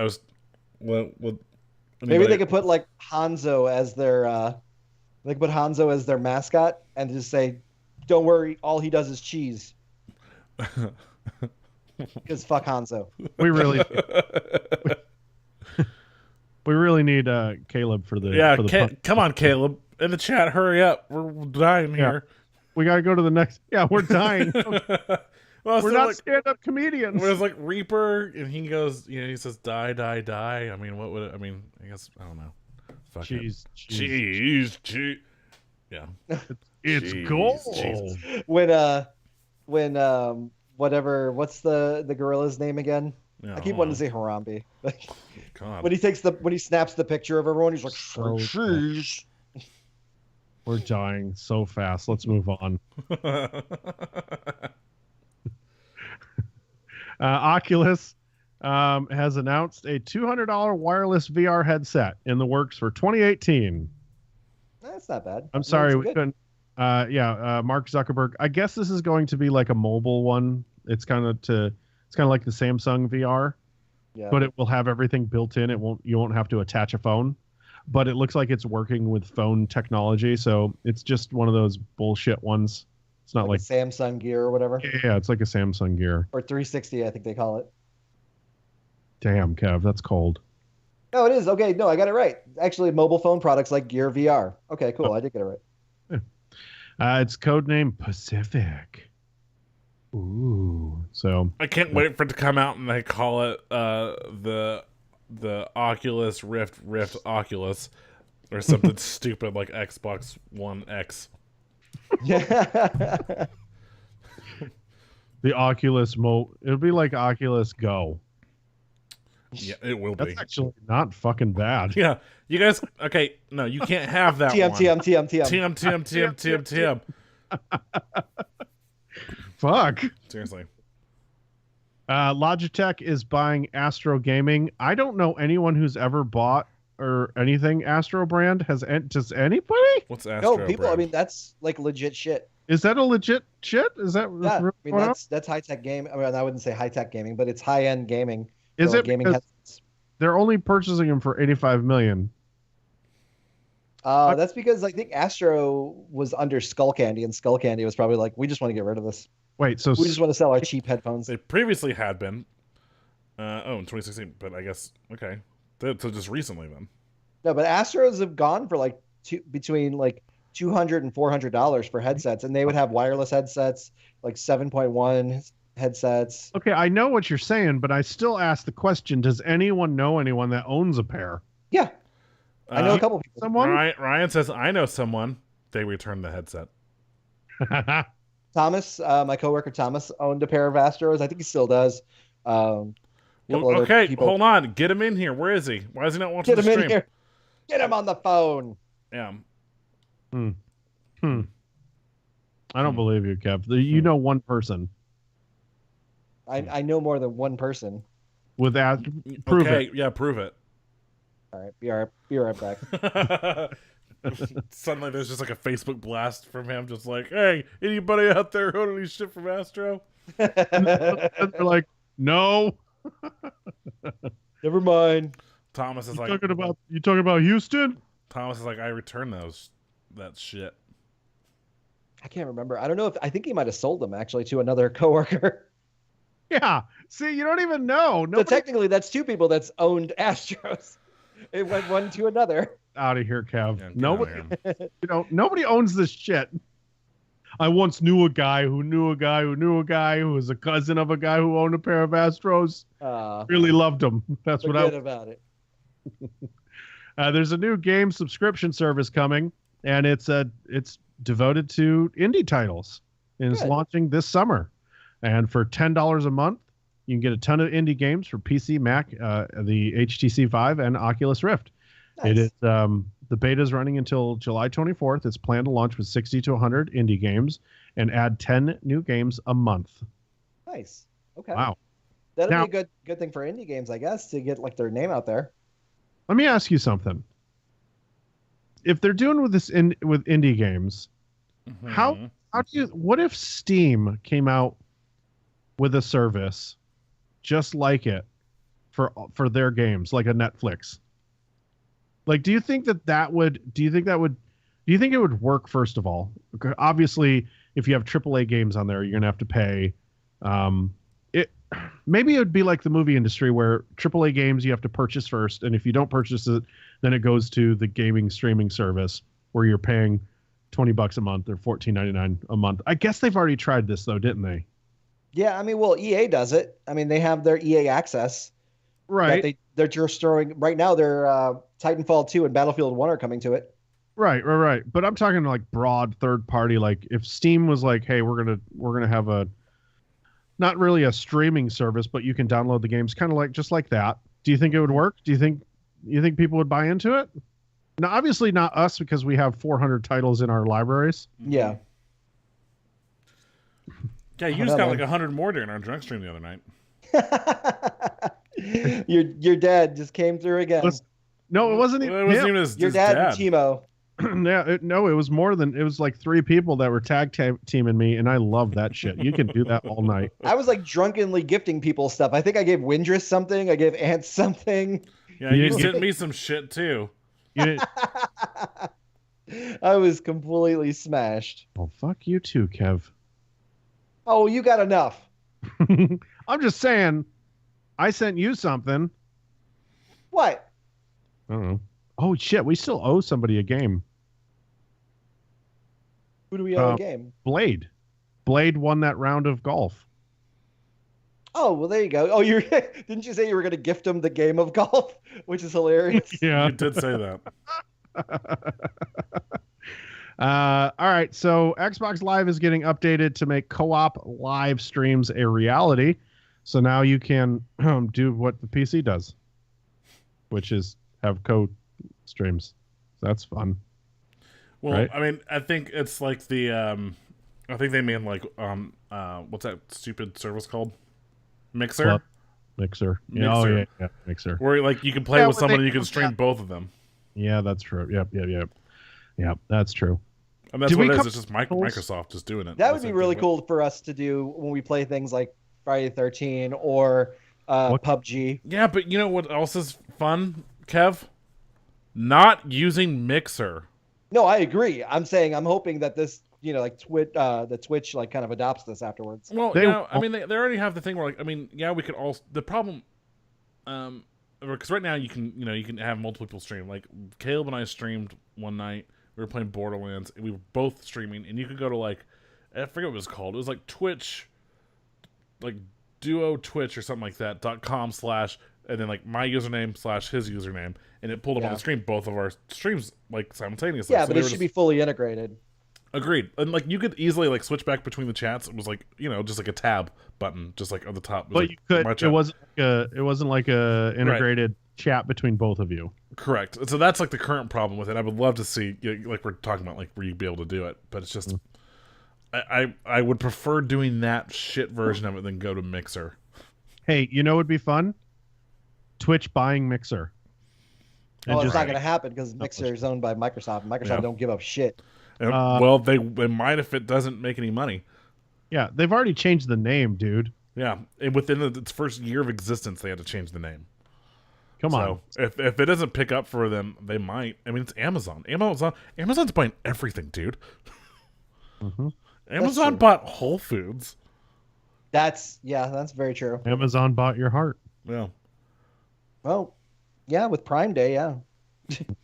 Maybe they could put like Hanzo as their. They could put Hanzo as their mascot and just say, "Don't worry, all he does is cheese." Because fuck Hanzo. We really. We really need Caleb for the. Yeah, for the come on, Caleb. In the chat, hurry up. We're dying here. We got to go to the next. Yeah, we're dying. Well, we're not stand-up comedians. There's like Reaper, and he goes, he says, die, die, die. I mean, what would it, I mean, I guess, I don't know. Fuck cheese. Yeah. It's gold. When whatever, what's the gorilla's name again? Yeah, I keep wanting to say Harambe. God. When he snaps the picture of everyone, he's like, cheese. We're dying so fast. Let's move on. Oculus has announced a $200 wireless VR headset in the works for 2018. That's not bad. I'm sorry, we couldn't. Mark Zuckerberg. I guess this is going to be like a mobile one. It's kind of like the Samsung VR, but it will have everything built in. You won't have to attach a phone. But it looks like it's working with phone technology, so it's just one of those bullshit ones. It's not like Samsung Gear or whatever. Yeah, it's like a Samsung Gear. Or 360, I think they call it. Damn, Kev, that's cold. No, it is. Okay, no, I got it right. Actually, mobile phone products like Gear VR. Okay, cool. I did get it right. Yeah. It's codename Pacific. Ooh, so I can't wait for it to come out and they call it the Oculus Rift Oculus or something stupid like Xbox One X. Yeah. The Oculus it'll be like Oculus Go. Yeah, it will be. That's actually not fucking bad. Yeah. You guys okay, no, you can't have that one. TM. Fuck. Seriously. Logitech is buying Astro Gaming. I don't know anyone who's ever bought or anything Astro brand. Does anybody? What's Astro? No, people. Brand? I mean, that's like legit shit. Is that a legit shit? Is that? Yeah, I mean that's high tech game. I mean, I wouldn't say high tech gaming, but it's high end gaming. Is it gaming headsets? They're only purchasing them for $85 million. That's because I think Astro was under Skullcandy, and Skullcandy was probably like, we just want to get rid of this. Wait, so We just want to sell our cheap headphones. They previously had been. In 2016, but I guess okay. So just recently then. No, but Astros have gone for like between like $200 and $400 for headsets, and they would have wireless headsets, like 7.1 headsets. okay, I know what you're saying, but I still ask the question: does anyone know anyone that owns a pair? Yeah, I know a couple people. Someone? Ryan says I know someone. They returned the headset. Thomas, my coworker Thomas, owned a pair of Astros. I think he still does. Okay, hold on. Get him in here. Where is he? Why is he not watching the stream? In here. Get him on the phone. Yeah. I don't believe you, Kev. You know one person. I know more than one person. With that, prove it. Yeah, prove it. All right, be right back. Suddenly there's just like a Facebook blast from him, just like, hey, anybody out there who any shit from Astro? They're like, no. Never mind. Thomas is You like, talking about Houston? Thomas is like, I returned that shit. I can't remember. I don't know I think he might have sold them actually to another coworker. Yeah. See, you don't even know. So technically, that's two people that's owned Astros. It went one to another. Out of here, Kev. Yeah, nobody, nobody owns this shit. I once knew a guy who knew a guy who knew a guy who was a cousin of a guy who owned a pair of Astros. Really loved them. That's what I. About it. There's a new game subscription service coming, and it's devoted to indie titles, and it's launching this summer. And for $10 a month, you can get a ton of indie games for PC, Mac, the HTC Vive, and Oculus Rift. Nice. It is the beta is running until July 24th. It's planned to launch with 60 to 100 indie games and add 10 new games a month. Nice. Okay. Wow. That'll be a good thing for indie games, I guess, to get like their name out there. Let me ask you something. If they're doing with this with indie games, how do you? What if Steam came out with a service just like it for their games, like a Netflix? Like, do you think it would work? First of all, obviously, if you have AAA games on there, you're gonna have to pay. Maybe it would be like the movie industry where AAA games you have to purchase first, and if you don't purchase it, then it goes to the gaming streaming service where you're paying $20 a month or $14.99 a month. I guess they've already tried this though, didn't they? Yeah, I mean, well, EA does it. I mean, they have their EA access. Right. They're just throwing right now. Their Titanfall 2 and Battlefield 1 are coming to it. Right. But I'm talking like broad third party. Like if Steam was like, hey, we're gonna have a not really a streaming service, but you can download the games, kind of like just like that. Do you think it would work? Do you think people would buy into it? Now, obviously not us because we have 400 titles in our libraries. Yeah. Yeah, you just got like 100 more during our drunk stream the other night. Your dad just came through again. No, it wasn't even his your dad and Timo. Yeah, it was more than it was like 3 people that were tag teaming me, and I love that shit. You can do that all night. I was like drunkenly gifting people stuff. I think I gave Windress something. I gave Ant something. Yeah, you sent me some shit too. I was completely smashed. Oh, fuck you too, Kev. Oh, you got enough. I'm just saying, I sent you something. What? I don't know. Oh, shit, we still owe somebody a game. Who do we owe a game? Blade. Blade won that round of golf. Oh, well, there you go. Oh, didn't you say you were going to gift him the game of golf, which is hilarious? Yeah, you did say that. All right, so Xbox Live is getting updated to make co-op live streams a reality. So now you can do what the PC does, which is have co-streams. That's fun. Well, right? I mean, I think it's like the I think they mean like what's that stupid service called? Mixer. Mixer. Mixer. Oh yeah, Mixer. Where like you can play with someone and you can stream both of them. Yeah, that's true. Yep, that's true. And that's what it is. It's just Microsoft just doing it. That would be really cool for us to do when we play things like Friday the 13th or PUBG. Yeah, but you know what else is fun, Kev? Not using Mixer. No, I agree. I'm saying I'm hoping that this like the Twitch like kind of adopts this afterwards. Well, I mean, they already have the thing where, like, I mean, yeah, we could also the problem, because right now you can have multiple people stream. Like Caleb and I streamed one night. We were playing Borderlands, and we were both streaming. And you could go to like, I forget what it was called. It was like Twitch, like Duo Twitch or something like that .com/ and then like my username / his username, and it pulled up on the screen both of our streams like simultaneously. Yeah, so but it should be fully integrated. Agreed. And like you could easily like switch back between the chats. It was like, just like a tab button, just like on the top. But like, you could. It wasn't like a integrated chat between both of you. Correct. So that's like the current problem with it. I would love to see, like we're talking about, like where you'd be able to do it, but it's just, I would prefer doing that shit version of it than go to Mixer. Hey, what would be fun? Twitch buying Mixer. Well, it's not going to happen because Mixer is owned by Microsoft. Microsoft don't give up shit. Well, they might if it doesn't make any money. Yeah, they've already changed the name, dude. Yeah, and within its first year of existence, they had to change the name. Come on. If it doesn't pick up for them, they might. I mean, it's Amazon. Amazon's buying everything, dude. Mm-hmm. Amazon bought Whole Foods. That's very true. Amazon bought your heart. Yeah. Well, yeah, with Prime Day, yeah. Did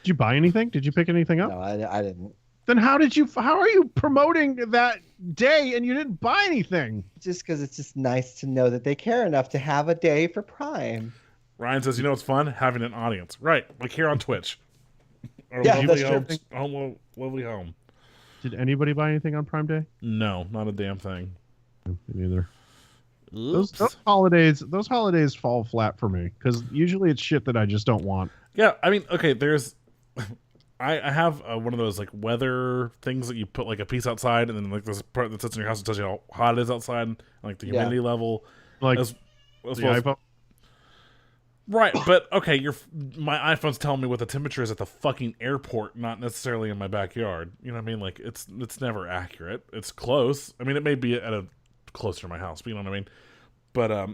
you buy anything? Did you pick anything up? No, I didn't. Then how are you promoting that day and you didn't buy anything? Just because it's just nice to know that they care enough to have a day for Prime. Ryan says, it's fun having an audience. Right, like here on Twitch. Yeah, that's true. Lovely home. Did anybody buy anything on Prime Day? No, not a damn thing. Me neither. Those holidays fall flat for me because usually it's shit that I just don't want. Yeah, I mean, okay, there's... I have one of those like weather things that you put like a piece outside, and then like this part that sits in your house and tells you how hot it is outside, and like the humidity level, like as the iPhone. Right, but okay, my iPhone's telling me what the temperature is at the fucking airport, not necessarily in my backyard. You know what I mean? Like it's never accurate. It's close. I mean, it may be at a closer to my house, but you know what I mean. But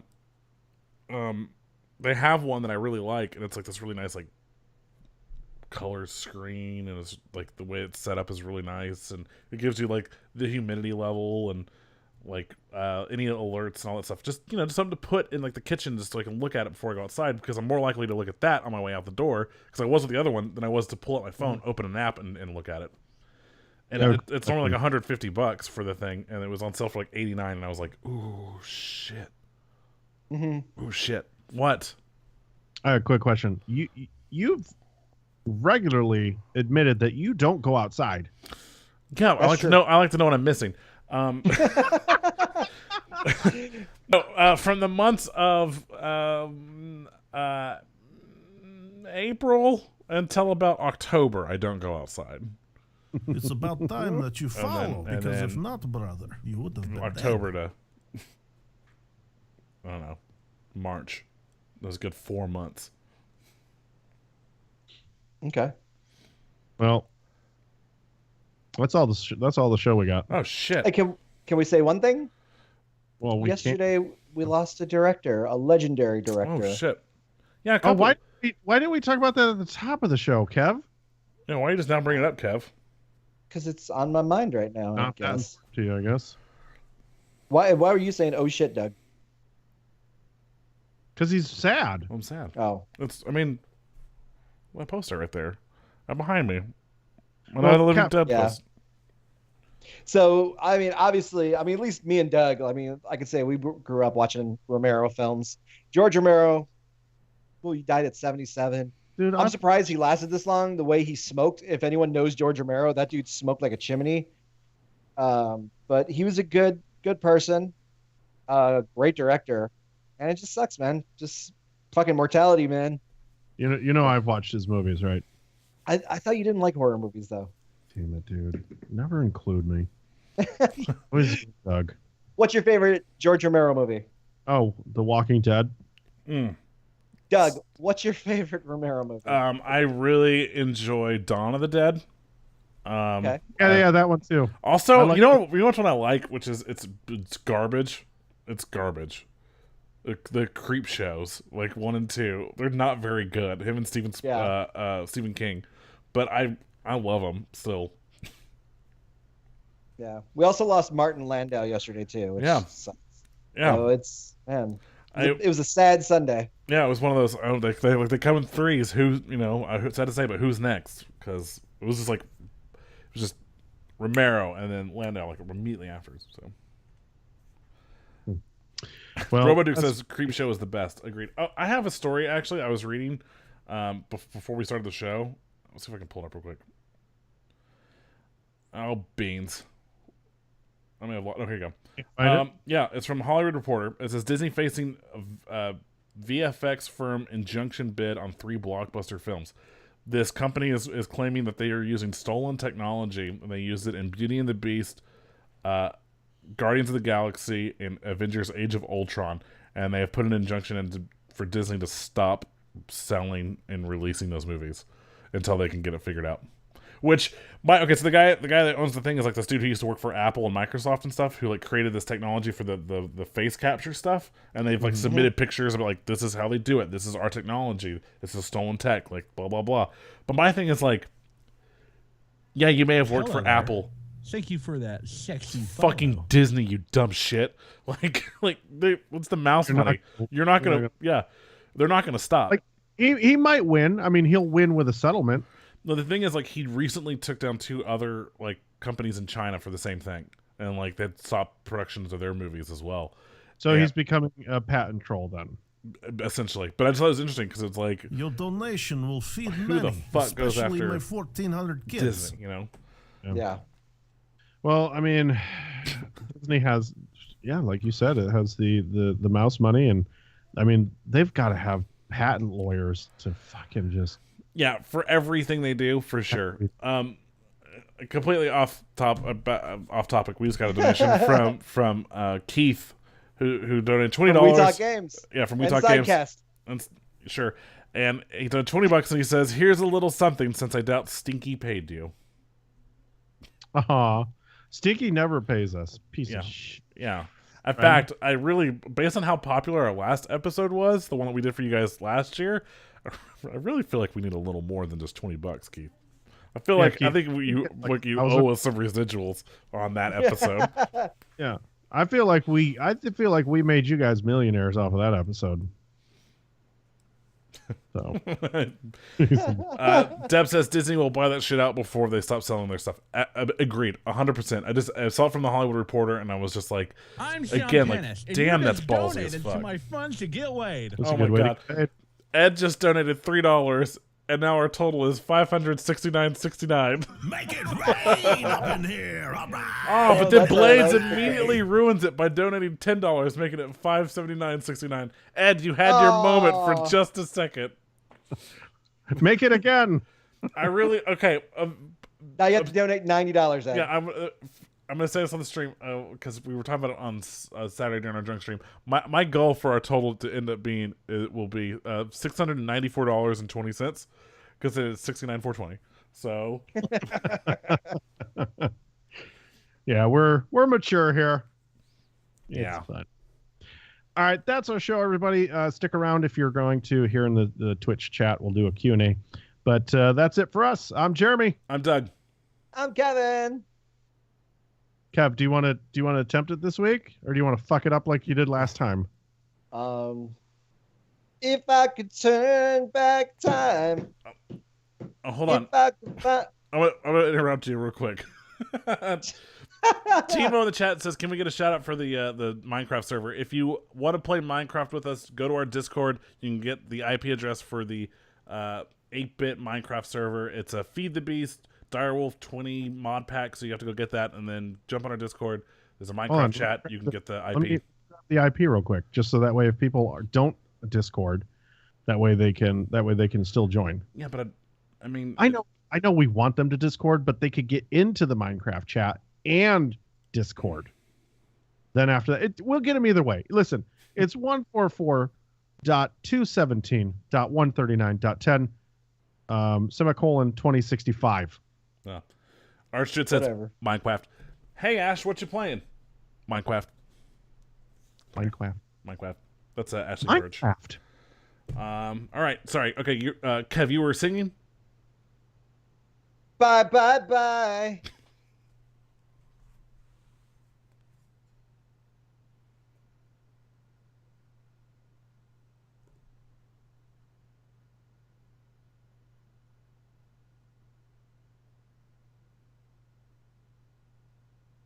they have one that I really like, and it's like this really nice like color screen, and it's like the way it's set up is really nice, and it gives you like the humidity level and like any alerts and all that stuff. Just just something to put in like the kitchen just so I can look at it before I go outside, because I'm more likely to look at that on my way out the door because I was with the other one than I was to pull out my phone, open an app, and look at it. And it's only like $150 for the thing, and it was on sale for like $89, and I was like, ooh shit. Ooh shit. What? I have a quick question. You've regularly admitted that you don't go outside. Yeah, I like to know what I'm missing. From the months of April until about October, I don't go outside. It's about time that you follow, because if not, brother, you would have been October dead. to I don't know, March. That was a good 4 months. Okay. Well, that's all the show we got. Oh shit! Hey, can we say one thing? Well, yesterday we lost a director, a legendary director. Oh shit! Yeah. Why didn't we talk about that at the top of the show, Kev? Yeah. Why are you just now bringing it up, Kev? Because it's on my mind right now. Not I guess. To you, I guess. Why were you saying "oh shit," Doug? Because he's sad. I'm sad. Oh. I mean, my poster right there. Behind me. The Living Dead post. So, I mean, obviously, at least me and Doug, I could say we grew up watching Romero films. George Romero, he died at 77. Dude, I'm surprised he lasted this long. The way he smoked. If anyone knows George Romero, that dude smoked like a chimney. But he was a good person, great director, and it just sucks, man. Just fucking mortality, man. You know, I've watched his movies, right? I thought you didn't like horror movies, though. Damn it, dude! Never include me. What is it, Doug? What's your favorite George Romero movie? Oh, The Walking Dead. Doug, what's your favorite Romero movie? I really enjoy Dawn of the Dead. Okay. Yeah, that one too. Also, you know what one I like, which is it's garbage. It's garbage. The Creep shows, like 1 and 2, they're not very good. Him and Stephen King, but I love them still. Yeah. We also lost Martin Landau yesterday too. Which sucks. Yeah. So it's it was a sad Sunday. Yeah, it was one of those. Oh, they come in threes. Who it's sad to say, but who's next? Because it was just Romero and then Landau like immediately after. So. Well, Roboduke says Creep Show is the best. Agreed. Oh, I have a story actually. I was reading before we started the show. Let's see if I can pull it up real quick. Oh, beans. Okay, here you go. Yeah, it's from Hollywood Reporter. It says Disney facing VFX firm injunction bid on 3 blockbuster films. This company is claiming that they are using stolen technology, and they used it in Beauty and the Beast, Guardians of the Galaxy, and Avengers Age of Ultron, and they have put an injunction for Disney to stop selling and releasing those movies until they can get it figured out. So the guy that owns the thing is like this dude who used to work for Apple and Microsoft and stuff, who like created this technology for the face capture stuff, and they've like submitted pictures about like, this is how they do it, this is our technology, this is stolen tech, like blah blah blah. But my thing is like, yeah, you may have worked for Apple. Thank you for that sexy fucking photo. Disney, you dumb shit. What's the mouse money? You're not gonna they're not gonna stop. Like he might win. I mean, he'll win with a settlement. No, the thing is, like, he recently took down 2 other like companies in China for the same thing, and like they stopped productions of their movies as well. So he's becoming a patent troll then, essentially. But I just thought it was interesting because it's like, your donation will feed who many, the fuck goes after my 1,400 kids? Disney, Yeah. Well, I mean, Disney has, like you said, it has the mouse money, and I mean, they've got to have patent lawyers to fucking just. Yeah, for everything they do, for sure. Completely off topic. We just got a donation from Keith, who donated $20. We Talk Games. Yeah, from We Talk Games. And, sure. And he donated $20, and he says, "Here's a little something, since I doubt Stinky paid you." Stinky never pays us. Piece of shit. Yeah. In fact, I really, based on how popular our last episode was, the one that we did for you guys last year, I really feel like we need a little more than just $20, Keith. I feel like Keith, I think you owe us some residuals on that episode. Yeah, I feel like we made you guys millionaires off of that episode. So, Deb says Disney will buy that shit out before they stop selling their stuff. Agreed, 100%. I saw it from the Hollywood Reporter, and I was just like, I'm Sean again, Pennis, like, damn, that's ballsy as fuck. To my funds to get laid. Oh my god. Ed just donated $3, and now our total is $569.69. Make it rain up in here, all right. Oh, but then Blades immediately ruins it by donating $10, making it $579.69. Ed, you had your moment for just a second. Make it again. I really okay. Now you have to donate $90. Ed. Yeah, I'm going to say this on the stream because we were talking about it on Saturday during our drunk stream. My goal for our total to end up being will be $694.20 because it is $69,420. So yeah, we're mature here. Yeah. It's fun. All right, that's our show, everybody. Stick around if you're going to here in the Twitch chat. We'll do a Q&A. But that's it for us. I'm Jeremy. I'm Doug. I'm Kevin. Kev, do you want to attempt it this week, or do you want to fuck it up like you did last time? If I could turn back time. Hold on. I'm gonna interrupt you real quick. Timo in the chat says, "Can we get a shout out for the Minecraft server? If you want to play Minecraft with us, go to our Discord. You can get the IP address for the 8-bit Minecraft server. It's a Feed the Beast Direwolf 20 mod pack, so you have to go get that and then jump on our Discord. There's a Minecraft chat. You can get the IP. Let me grab the IP real quick, just so that way if people don't Discord, that way they can still join. Yeah, but I mean, I know we want them to Discord, but they could get into the Minecraft chat and Discord. Then after that, we'll get them either way. Listen, it's 144.217.139.10 semicolon 2065. Archdude says Minecraft. Hey Ash, what you playing? Minecraft. That's Ashley Burge. Minecraft. All right. Sorry. Okay. Kev, you were singing. Bye.